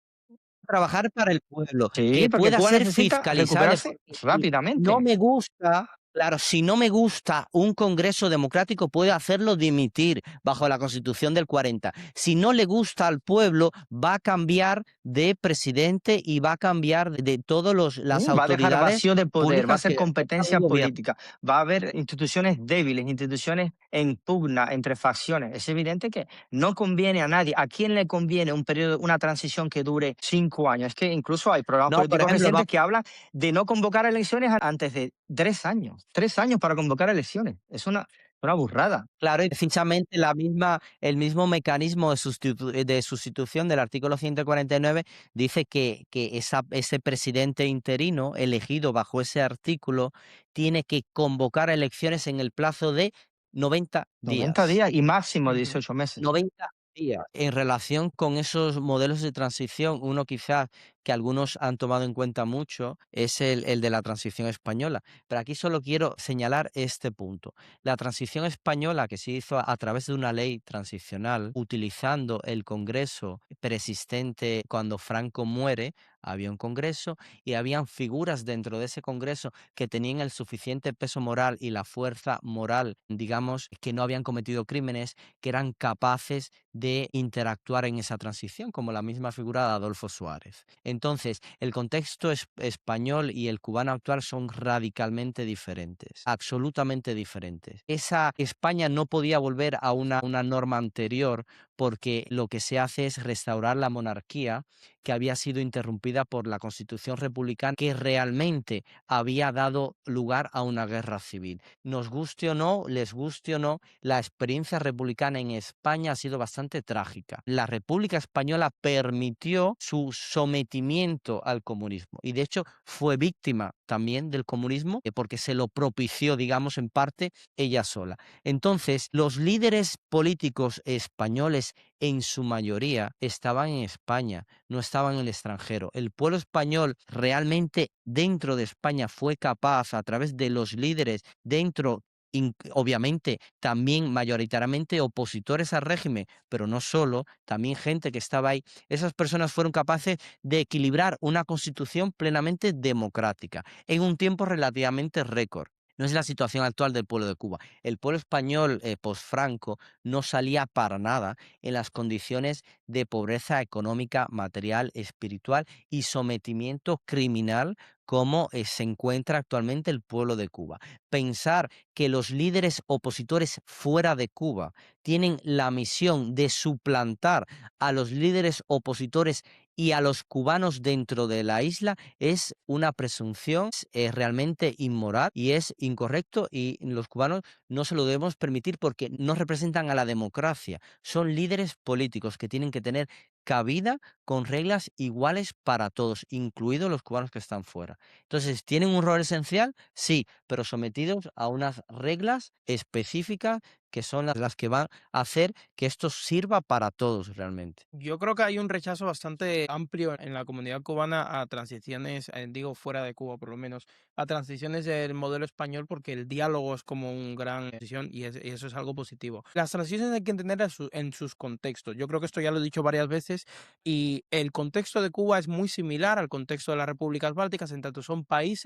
trabajar para el pueblo, Sí, que porque pueda Cuba ser necesita fiscalizable, recuperarse porque si no rápidamente. me gusta, claro, si no me gusta un Congreso democrático, puede hacerlo dimitir bajo la Constitución del 40. Si no le gusta al pueblo, va a cambiar de presidente y va a cambiar de todas las Va a dejar autoridades vacío de poder, va a públicas ser que ejerza el competencia gobierno. política, va a haber instituciones débiles, instituciones en pugna entre facciones. Es evidente que no conviene a nadie. ¿A quién le conviene un periodo, una transición que dure 5 años? Es que incluso hay programas No, por políticos ejemplo, recientes que hablan de no convocar elecciones antes de 3 años. 3 años para convocar elecciones. Es una burrada. claro, y precisamente el mismo mecanismo de sustitución del artículo 149 dice que ese presidente interino elegido bajo ese artículo tiene que convocar elecciones en el plazo de 90 90 días. días y máximo Ujú. 18 meses. 90 días. En relación con esos modelos de transición, uno quizás que algunos han tomado en cuenta mucho es el de la transición española. Pero aquí solo quiero señalar este punto. La transición española que se hizo a través de una ley transicional, utilizando el Congreso persistente cuando Franco muere, había un Congreso y habían figuras dentro de ese Congreso que tenían el suficiente peso moral y la fuerza moral, digamos, que no habían cometido crímenes, que eran capaces de interactuar en esa transición, como la misma figura de Adolfo Suárez. Entonces, el contexto español y el cubano actual son radicalmente diferentes, absolutamente diferentes. Esa España no podía volver a una norma anterior porque lo que se hace es restaurar la monarquía que había sido interrumpida por la Constitución republicana que realmente había dado lugar a una guerra civil. Nos guste o no, les guste o no, la experiencia republicana en España ha sido bastante trágica. La República Española permitió su sometimiento al comunismo y de hecho fue víctima también del comunismo porque se lo propició, digamos, en parte ella sola. Entonces, los líderes políticos españoles en su mayoría estaban en España, no estaban en el extranjero. El pueblo español realmente dentro de España fue capaz, a través de los líderes dentro, obviamente también mayoritariamente opositores al régimen, pero no solo, también gente que estaba ahí. Esas personas fueron capaces de equilibrar una constitución plenamente democrática en un tiempo relativamente récord. No es la situación actual del pueblo de Cuba. El pueblo español post-Franco no salía para nada en las condiciones de pobreza económica, material, espiritual y sometimiento criminal como se encuentra actualmente el pueblo de Cuba. Pensar que los líderes opositores fuera de Cuba tienen la misión de suplantar a los líderes opositores y a los cubanos dentro de la isla es una presunción realmente inmoral y es incorrecto y los cubanos no se lo debemos permitir porque no representan a la democracia. Son líderes políticos que tienen que tener cabida con reglas iguales para todos, incluidos los cubanos que están fuera. Entonces, ¿tienen un rol esencial? Sí, pero sometidos a unas reglas específicas que son las que van a hacer que esto sirva para todos realmente. Yo creo que hay un rechazo bastante amplio en la comunidad cubana a transiciones, digo fuera de Cuba por lo menos, a transiciones del modelo español porque el diálogo es como un gran decisión y eso es algo positivo. Las transiciones hay que entender en sus contextos. Yo creo que esto ya lo he dicho varias veces y el contexto de Cuba es muy similar al contexto de las repúblicas bálticas, en tanto es un país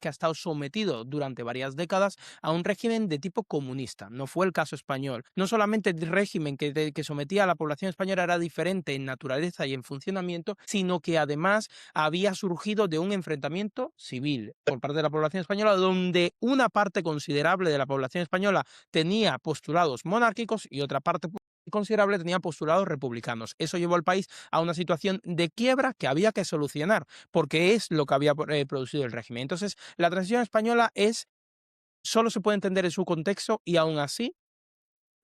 que ha estado sometido durante varias décadas a un régimen de tipo comunista. No fue el caso español. No solamente el régimen que sometía a la población española era diferente en naturaleza y en funcionamiento, sino que además había surgido de un enfrentamiento civil por parte de la población española, donde una parte considerable de la población española tenía postulados monárquicos y otra parte considerable tenía postulados republicanos. Eso llevó al país a una situación de quiebra que había que solucionar, porque es lo que había producido el régimen. Entonces, la transición española solo se puede entender en su contexto y aún así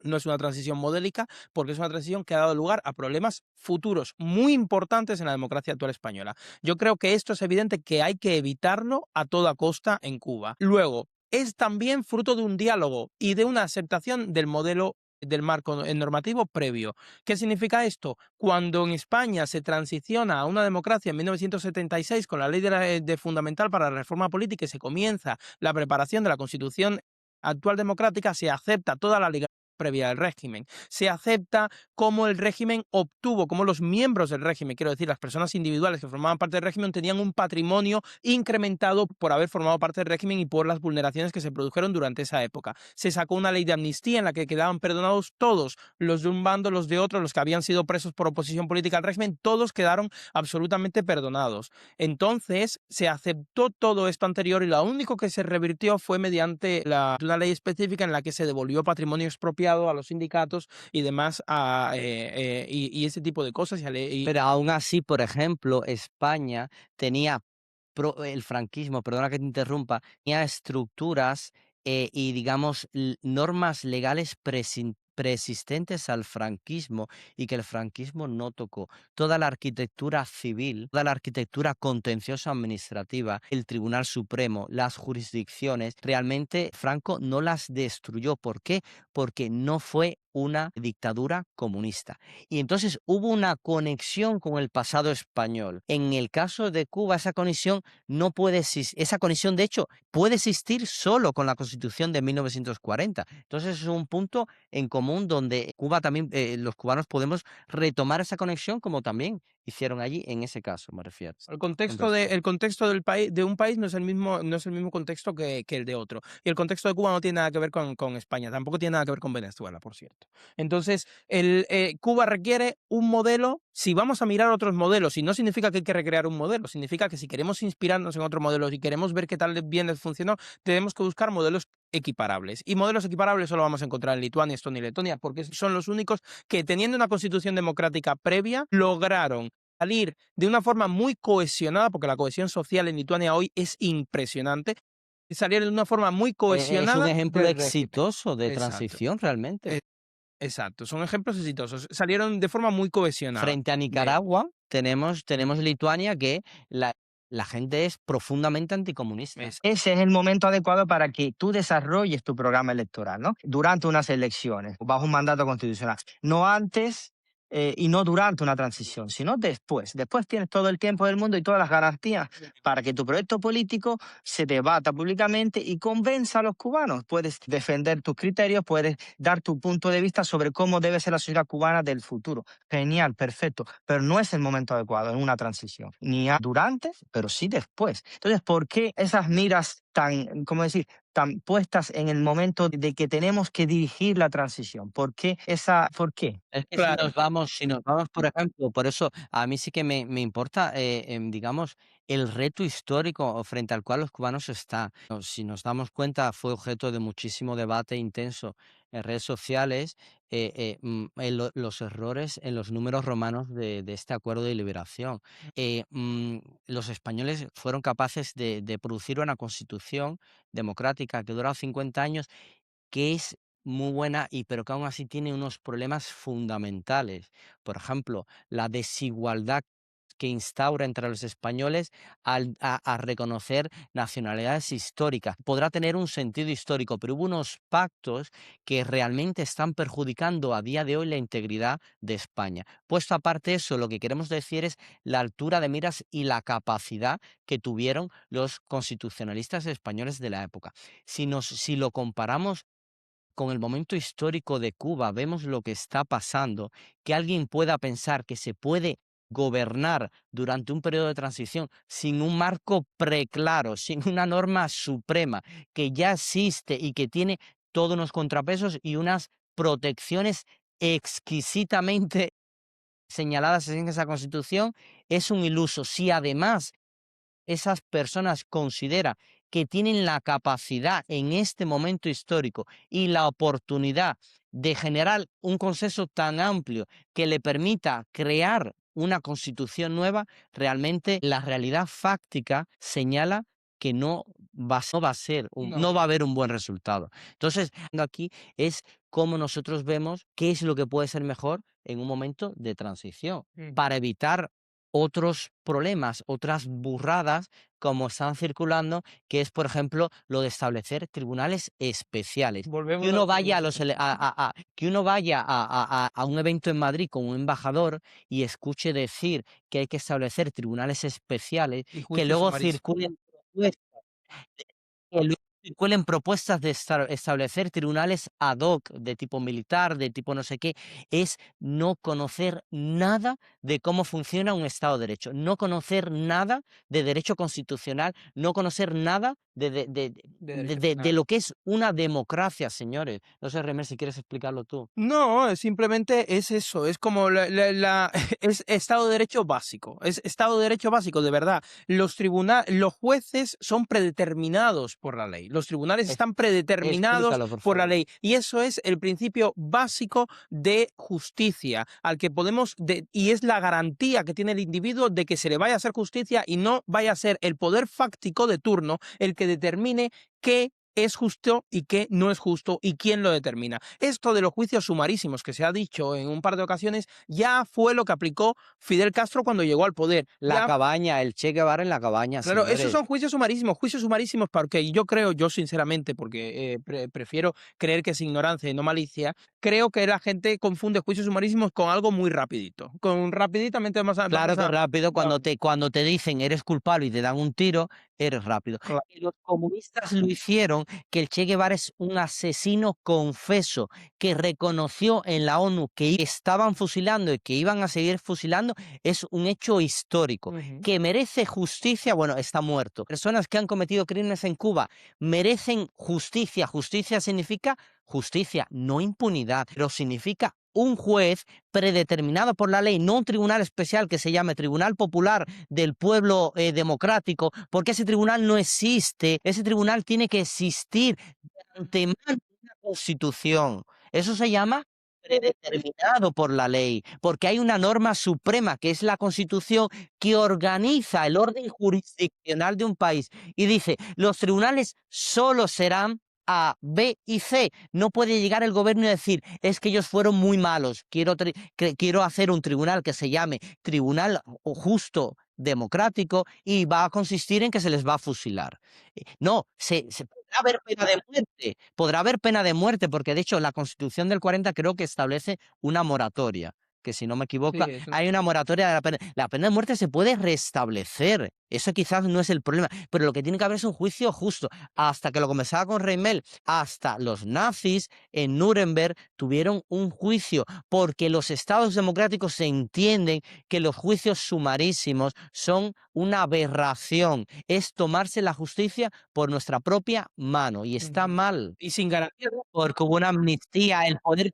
no es una transición modélica porque es una transición que ha dado lugar a problemas futuros muy importantes en la democracia actual española. Yo creo que esto es evidente que hay que evitarlo a toda costa en Cuba. Luego, es también fruto de un diálogo y de una aceptación del modelo del marco normativo previo. ¿Qué significa esto? Cuando en España se transiciona a una democracia en 1976 con la ley de fundamental para la reforma política y se comienza la preparación de la Constitución actual democrática, se acepta toda la legalidad previa del régimen. Se acepta cómo el régimen obtuvo, cómo los miembros del régimen, quiero decir, las personas individuales que formaban parte del régimen, tenían un patrimonio incrementado por haber formado parte del régimen y por las vulneraciones que se produjeron durante esa época. Se sacó una ley de amnistía en la que quedaban perdonados todos, los de un bando, los de otro, los que habían sido presos por oposición política al régimen, todos quedaron absolutamente perdonados. Entonces, se aceptó todo esto anterior y lo único que se revirtió fue mediante una ley específica en la que se devolvió patrimonio expropiado a los sindicatos y demás, y ese tipo de cosas. Pero aún así, por ejemplo, España tenía el franquismo, perdona que te interrumpa, tenía estructuras y, digamos, normas legales preexistentes al franquismo y que el franquismo no tocó. Toda la arquitectura civil, toda la arquitectura contenciosa administrativa, el Tribunal Supremo, las jurisdicciones, realmente Franco no las destruyó. ¿Por qué? Porque no fue una dictadura comunista. Y entonces hubo una conexión con el pasado español. En el caso de Cuba, esa conexión no puede existir. Esa conexión, de hecho, puede existir solo con la Constitución de 1940. Entonces es un punto en común donde Cuba también, los cubanos podemos retomar esa conexión como también hicieron allí, en ese caso, me refiero. En resumen. El contexto del país, de un país no es el mismo contexto que el de otro. Y el contexto de Cuba no tiene nada que ver con España, tampoco tiene nada que ver con Venezuela, por cierto. Entonces, Cuba requiere un modelo. Si vamos a mirar otros modelos, y no significa que hay que recrear un modelo, significa que si queremos inspirarnos en otro modelo, si queremos ver qué tal bien les funcionó, tenemos que buscar modelos equiparables. Y modelos equiparables solo vamos a encontrar en Lituania, Estonia y Letonia, porque son los únicos que, teniendo una constitución democrática previa, lograron salir de una forma muy cohesionada, porque la cohesión social en Lituania hoy es impresionante, salieron de una forma muy Es un cohesionada ejemplo del régimen. exitoso de Exacto, transición realmente. e exacto, son ejemplos exitosos. Salieron de forma muy cohesionada Frente a de Nicaragua tenemos Lituania, que la gente es profundamente anticomunista. Ese es el momento adecuado para que tú desarrolles tu programa electoral, ¿no? Durante unas elecciones, bajo un mandato constitucional. No antes y no durante una transición, sino después. Después tienes todo el tiempo del mundo y todas las garantías para que tu proyecto político se debata públicamente y convenza a los cubanos. Puedes defender tus criterios, puedes dar tu punto de vista sobre cómo debe ser la sociedad cubana del futuro. Genial, perfecto, pero no es el momento adecuado en una transición, ni durante, pero sí después. Entonces, ¿por qué esas miras tan, cómo decir, tan puestas en el momento de que tenemos que dirigir la transición? ¿Por qué? Es que claro, si nos vamos, por ejemplo, por eso a mí sí que me importa, digamos, el reto histórico frente al cual los cubanos están. Si nos damos cuenta, fue objeto de muchísimo debate intenso en redes sociales, los errores en los números romanos de este acuerdo de liberación. Los españoles fueron capaces de producir una constitución democrática que duró 50 años, que es muy buena y pero que aún así tiene unos problemas fundamentales. Por ejemplo, la desigualdad que instaura entre los españoles a reconocer nacionalidades históricas. Podrá tener un sentido histórico, pero hubo unos pactos que realmente están perjudicando a día de hoy la integridad de España. Puesto aparte eso, lo que queremos decir es la altura de miras y la capacidad que tuvieron los constitucionalistas españoles de la época. Si lo comparamos con el momento histórico de Cuba, vemos lo que está pasando, que alguien pueda pensar que se puede gobernar durante un periodo de transición sin un marco preclaro, sin una norma suprema que ya existe y que tiene todos unos contrapesos y unas protecciones exquisitamente señaladas en esa Constitución, es un iluso. Si además esas personas consideran que tienen la capacidad en este momento histórico y la oportunidad de generar un consenso tan amplio que le permita crear una constitución nueva, realmente la realidad fáctica señala que no va a ser, no. no va a haber un buen resultado. Entonces, aquí es cómo nosotros vemos qué es lo que puede ser mejor en un momento de transición Mm. para evitar otros problemas, otras burradas, como están circulando, que es, por ejemplo, lo de establecer tribunales especiales. Volvemos Que a uno lo vaya mismo, sí. que uno vaya a un evento en Madrid con un embajador y escuche decir que hay que establecer tribunales especiales, Y que juicio luego sumarísimo. circulen que luego circulen propuestas de establecer tribunales ad hoc, de tipo militar, de tipo no sé qué, es no conocer nada de cómo funciona un Estado de Derecho, no conocer nada de derecho constitucional, no conocer nada De derecho de penal. lo que es una democracia, señores. No sé, Remer, si quieres explicarlo tú. No, simplemente es eso, es como es Estado de Derecho básico, es Estado de Derecho básico, de verdad. Los jueces son predeterminados por la ley, los tribunales Es- están predeterminados Explícalo, por por la favor. ley y eso es el principio básico de justicia, al que y es la garantía que tiene el individuo de que se le vaya a hacer justicia y no vaya a ser el poder fáctico de turno el que determine qué es justo y qué no es justo y quién lo determina. Esto de los juicios sumarísimos que se ha dicho en un par de ocasiones ya fue lo que aplicó Fidel Castro cuando llegó al poder. La Ya, cabaña, el Che Guevara en la cabaña, claro, esos señores. son juicios sumarísimos porque yo creo, yo sinceramente, porque prefiero creer que es ignorancia y no malicia, creo que la gente confunde juicios sumarísimos con algo muy rapidito. Con rapiditamente Claro que rápido, claro, cuando te dicen eres culpable y te dan un tiro, eres rápido. claro. Que los comunistas lo hicieron, que el Che Guevara es un asesino confeso, que reconoció en la ONU que estaban fusilando y que iban a seguir fusilando, es un hecho histórico. Ujú. Que merece justicia, bueno, está muerto. Personas que han cometido crímenes en Cuba merecen justicia. Justicia significa justicia, no impunidad, pero significa un juez predeterminado por la ley, no un tribunal especial que se llame Tribunal Popular del Pueblo Democrático, porque ese tribunal no existe. Ese tribunal tiene que existir de antemano en una constitución. Eso se llama predeterminado por la ley, porque hay una norma suprema, que es la Constitución, que organiza el orden jurisdiccional de un país y dice, los tribunales solo serán A, B y C. No puede llegar el gobierno y decir, es que ellos fueron muy malos, quiero hacer un tribunal que se llame Tribunal Justo Democrático y va a consistir en que se les va a fusilar. No, podrá haber pena de muerte, podrá haber pena de muerte, porque de hecho la Constitución del 40 creo que establece una moratoria, que si no me equivoco, Sí, es una hay una moratoria de la pena. La pena de muerte se puede restablecer, eso quizás no es el problema, pero lo que tiene que haber es un juicio justo. Hasta que lo comenzaba con Reimel, hasta los nazis en Nuremberg tuvieron un juicio, porque los estados democráticos se entienden que los juicios sumarísimos son una aberración, es tomarse la justicia por nuestra propia mano y está ujú. mal. Y sin garantía. Porque hubo una amnistía, el poder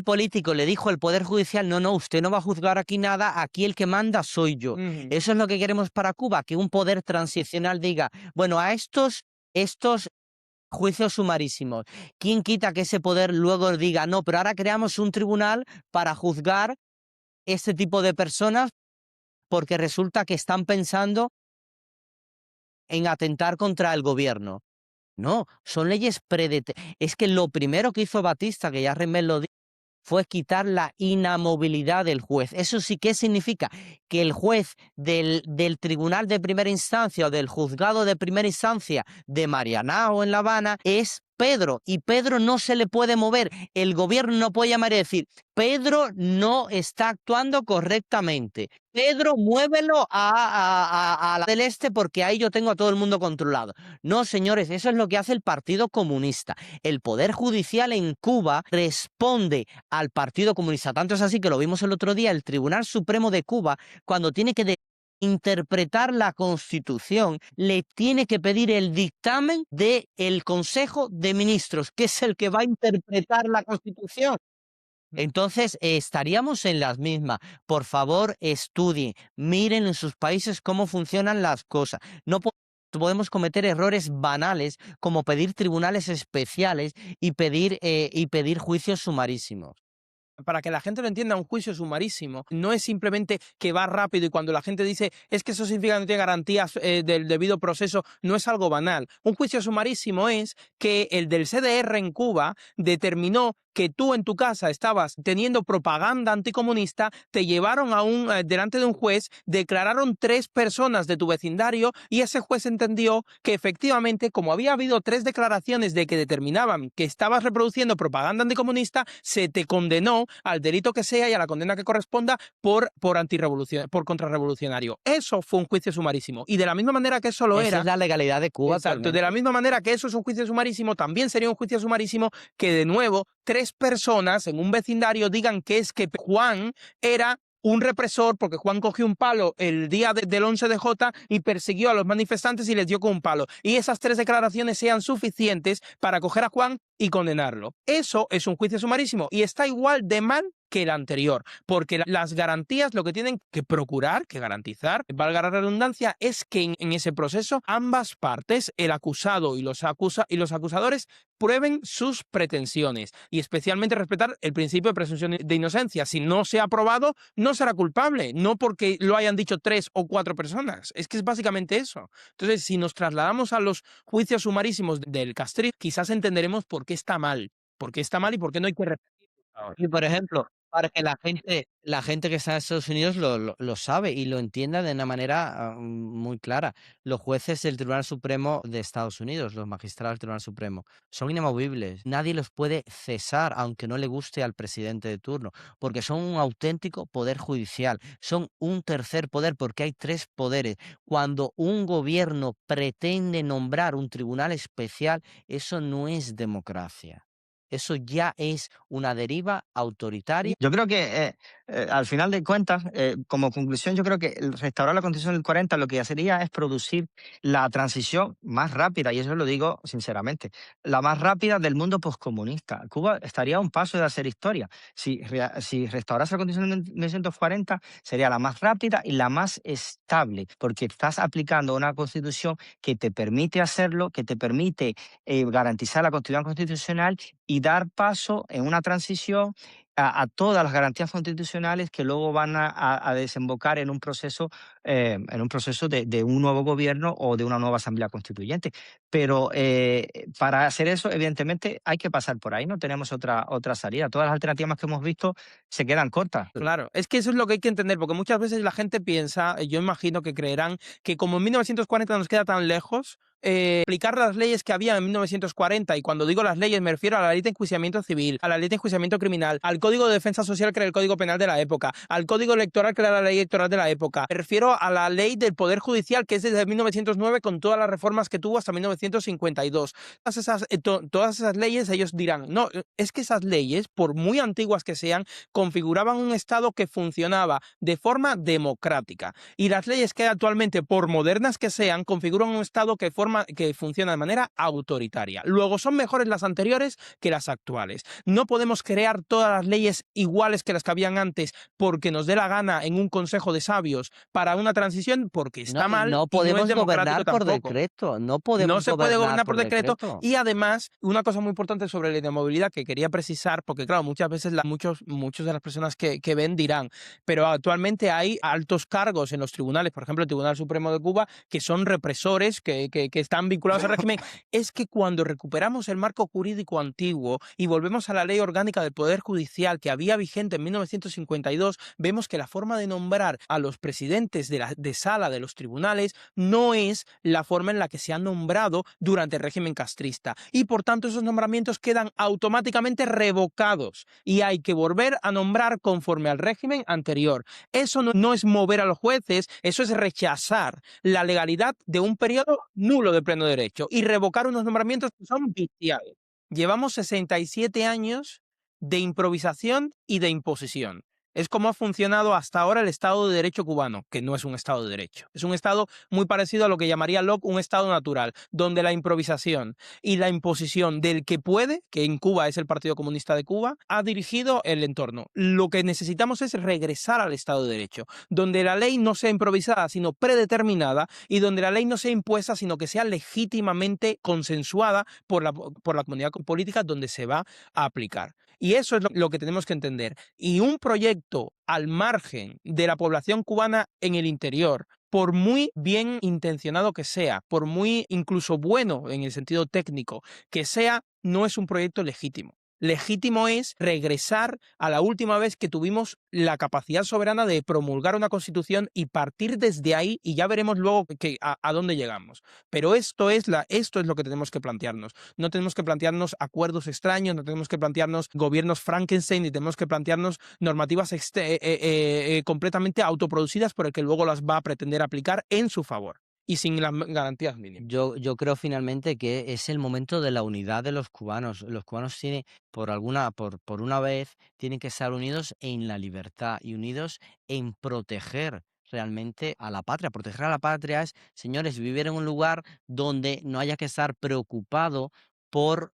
político le dijo al poder judicial, no, no, usted no va a juzgar aquí nada, aquí el que manda soy yo. Ujú. Eso es lo que queremos para Cuba, que un poder transicional diga, bueno, a estos juicios sumarísimos, ¿quién quita que ese poder luego diga, no, pero ahora creamos un tribunal para juzgar este tipo de personas porque resulta que están pensando en atentar contra el gobierno? No, son leyes Es que lo primero que hizo Batista, que ya Remel lo dijo, fue quitar la inamovilidad del juez. ¿Eso sí qué significa? Que el juez del tribunal de primera instancia o del juzgado de primera instancia de Marianao en La Habana es Pedro, y Pedro no se le puede mover. El gobierno no puede llamar y decir, Pedro no está actuando correctamente. Pedro, muévelo a la del este porque ahí yo tengo a todo el mundo controlado. No, señores, eso es lo que hace el Partido Comunista. El Poder Judicial en Cuba responde al Partido Comunista. Tanto es así que lo vimos el otro día, el Tribunal Supremo de Cuba, cuando tiene que interpretar la Constitución, le tiene que pedir el dictamen del Consejo de Ministros, que es el que va a interpretar la Constitución. Entonces, estaríamos en las mismas. Por favor, estudien, miren en sus países cómo funcionan las cosas. No podemos cometer errores banales como pedir tribunales especiales y pedir juicios sumarísimos. Para que la gente lo entienda, un juicio sumarísimo no es simplemente que va rápido y cuando la gente dice es que eso significa que no tiene garantías del debido proceso, no es algo banal. Un juicio sumarísimo es que el del CDR en Cuba determinó que tú en tu casa estabas teniendo propaganda anticomunista, te llevaron delante de un juez, declararon 3 personas de tu vecindario y ese juez entendió que efectivamente, como había habido 3 declaraciones de que determinaban que estabas reproduciendo propaganda anticomunista, se te condenó al delito que sea y a la condena que corresponda por contrarrevolucionario. Eso fue un juicio sumarísimo. Y de la misma manera que eso lo Esa era, es la legalidad de Cuba exacto, de la actualmente. misma manera que eso es un juicio sumarísimo, también sería un juicio sumarísimo que de nuevo 3 personas en un vecindario digan que es que Juan era un represor porque Juan cogió un palo el día del 11 de y persiguió a los manifestantes y les dio con un palo. Y esas 3 declaraciones sean suficientes para coger a Juan y condenarlo. Eso es un juicio sumarísimo y está igual de mal que el anterior, porque las garantías lo que tienen que procurar, que garantizar, valga la redundancia, es que en ese proceso ambas partes, el acusado y los acusadores, prueben sus pretensiones y especialmente respetar el principio de presunción de inocencia. Si no se ha probado, no será culpable, no porque lo hayan dicho 3 o 4 personas. Es que es básicamente eso. Entonces, si nos trasladamos a los juicios sumarísimos del castrismo, quizás entenderemos por qué está mal y por qué no hay que repetirlo ahora. Y, por ejemplo, para que la gente que está en Estados Unidos lo sabe y lo entienda de una manera, muy clara. Los jueces del Tribunal Supremo de Estados Unidos, los magistrados del Tribunal Supremo, son inamovibles. Nadie los puede cesar, aunque no le guste al presidente de turno, porque son un auténtico poder judicial, son un tercer poder, porque hay 3 poderes. Cuando un gobierno pretende nombrar un tribunal especial, eso no es democracia. Eso ya es una deriva autoritaria. Yo creo que al final de cuentas, como conclusión, yo creo que el restaurar la Constitución del 40 lo que hacería es producir la transición más rápida, y eso lo digo sinceramente, la más rápida del mundo poscomunista. Cuba estaría a un paso de hacer historia. Si restaurase la Constitución de 1940, sería la más rápida y la más estable, porque estás aplicando una Constitución que te permite hacerlo, que te permite garantizar la continuidad constitucional y dar paso en una transición a todas las garantías constitucionales que luego van a desembocar en un proceso de un nuevo gobierno o de una nueva asamblea constituyente. Pero para hacer eso, evidentemente, hay que pasar por ahí, no tenemos otra salida. Todas las alternativas que hemos visto se quedan cortas. Claro, es que eso es lo que hay que entender, porque muchas veces la gente piensa, yo imagino que creerán, que como en 1940 nos queda tan lejos, aplicar las leyes que había en 1940, y cuando digo las leyes me refiero a la ley de enjuiciamiento civil, a la ley de enjuiciamiento criminal, al Código de Defensa Social, que era el Código Penal de la época, al Código Electoral, que era la ley electoral de la época. Me refiero a la ley del Poder Judicial, que es desde 1909, con todas las reformas que tuvo hasta 1952. Todas esas leyes, ellos dirán, no, es que esas leyes, por muy antiguas que sean, configuraban un Estado que funcionaba de forma democrática. Y las leyes que hay actualmente, por modernas que sean, configuran un Estado que funciona de manera autoritaria. Luego, son mejores las anteriores que las actuales. No podemos crear todas las leyes iguales que las que habían antes porque nos dé la gana en un consejo de sabios para una transición, porque está No, y mal no y no es podemos democrático gobernar por tampoco. decreto, no No podemos se puede gobernar gobernar por por decreto decreto. y además, una cosa muy importante sobre la inamovilidad que quería precisar, porque claro, muchas veces muchos de las personas que ven dirán, pero actualmente hay altos cargos en los tribunales, por ejemplo, el Tribunal Supremo de Cuba, que son represores, que están vinculados al régimen. Es que cuando recuperamos el marco jurídico antiguo y volvemos a la ley orgánica del Poder Judicial que había vigente en 1952, vemos que la forma de nombrar a los presidentes de sala de los tribunales no es la forma en la que se han nombrado durante el régimen castrista. Y por tanto esos nombramientos quedan automáticamente revocados y hay que volver a nombrar conforme al régimen anterior. Eso no es mover a los jueces, eso es rechazar la legalidad de un periodo nulo de pleno derecho y revocar unos nombramientos que son viciados. Llevamos 67 años de improvisación y de imposición. Es como ha funcionado hasta ahora el Estado de Derecho cubano, que no es un Estado de Derecho. Es un Estado muy parecido a lo que llamaría Locke un Estado natural, donde la improvisación y la imposición del que puede, que en Cuba es el Partido Comunista de Cuba, ha dirigido el entorno. Lo que necesitamos es regresar al Estado de Derecho, donde la ley no sea improvisada, sino predeterminada, y donde la ley no sea impuesta, sino que sea legítimamente consensuada por la comunidad política donde se va a aplicar. Y eso es lo que tenemos que entender. Y un proyecto al margen de la población cubana en el interior, por muy bien intencionado que sea, por muy incluso bueno en el sentido técnico que sea, no es un proyecto legítimo. legítimo es regresar a la última vez que tuvimos la capacidad soberana de promulgar una constitución y partir desde ahí y ya veremos luego a dónde llegamos. Pero esto es lo que tenemos que plantearnos. No tenemos que plantearnos acuerdos extraños, no tenemos que plantearnos gobiernos Frankenstein, ni tenemos que plantearnos normativas completamente autoproducidas por el que luego las va a pretender aplicar en su favor y sin las garantías mínimas. Yo creo finalmente que es el momento de la unidad de los cubanos. Los cubanos tienen, por una vez, tienen que estar unidos en la libertad y unidos en proteger realmente a la patria. Proteger a la patria es, señores, vivir en un lugar donde no haya que estar preocupado por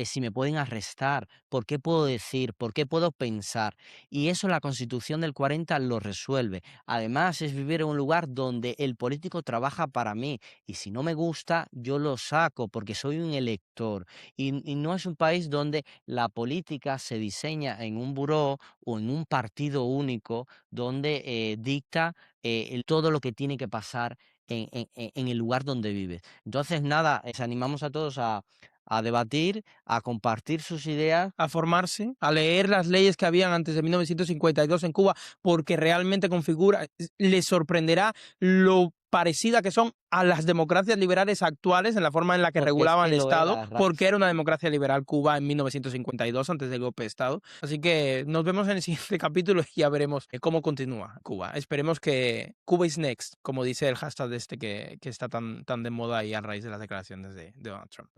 si me pueden arrestar, por qué puedo decir, por qué puedo pensar. Y eso la Constitución del 40 lo resuelve. Además, es vivir en un lugar donde el político trabaja para mí y si no me gusta, yo lo saco porque soy un elector. Y no es un país donde la política se diseña en un buró o en un partido único donde dicta todo lo que tiene que pasar en el lugar donde vives. Entonces, nada, les animamos a todos a debatir, a compartir sus ideas. A formarse, a leer las leyes que habían antes de 1952 en Cuba, porque realmente les sorprenderá lo parecida que son a las democracias liberales actuales en la forma en la que Porque es regulaban que el lo Estado, era. porque era una democracia liberal Cuba en 1952, antes del golpe de Estado. Así que nos vemos en el siguiente capítulo y ya veremos cómo continúa Cuba. Esperemos que Cuba is next, como dice el hashtag que está tan de moda y a raíz de las declaraciones de Donald Trump.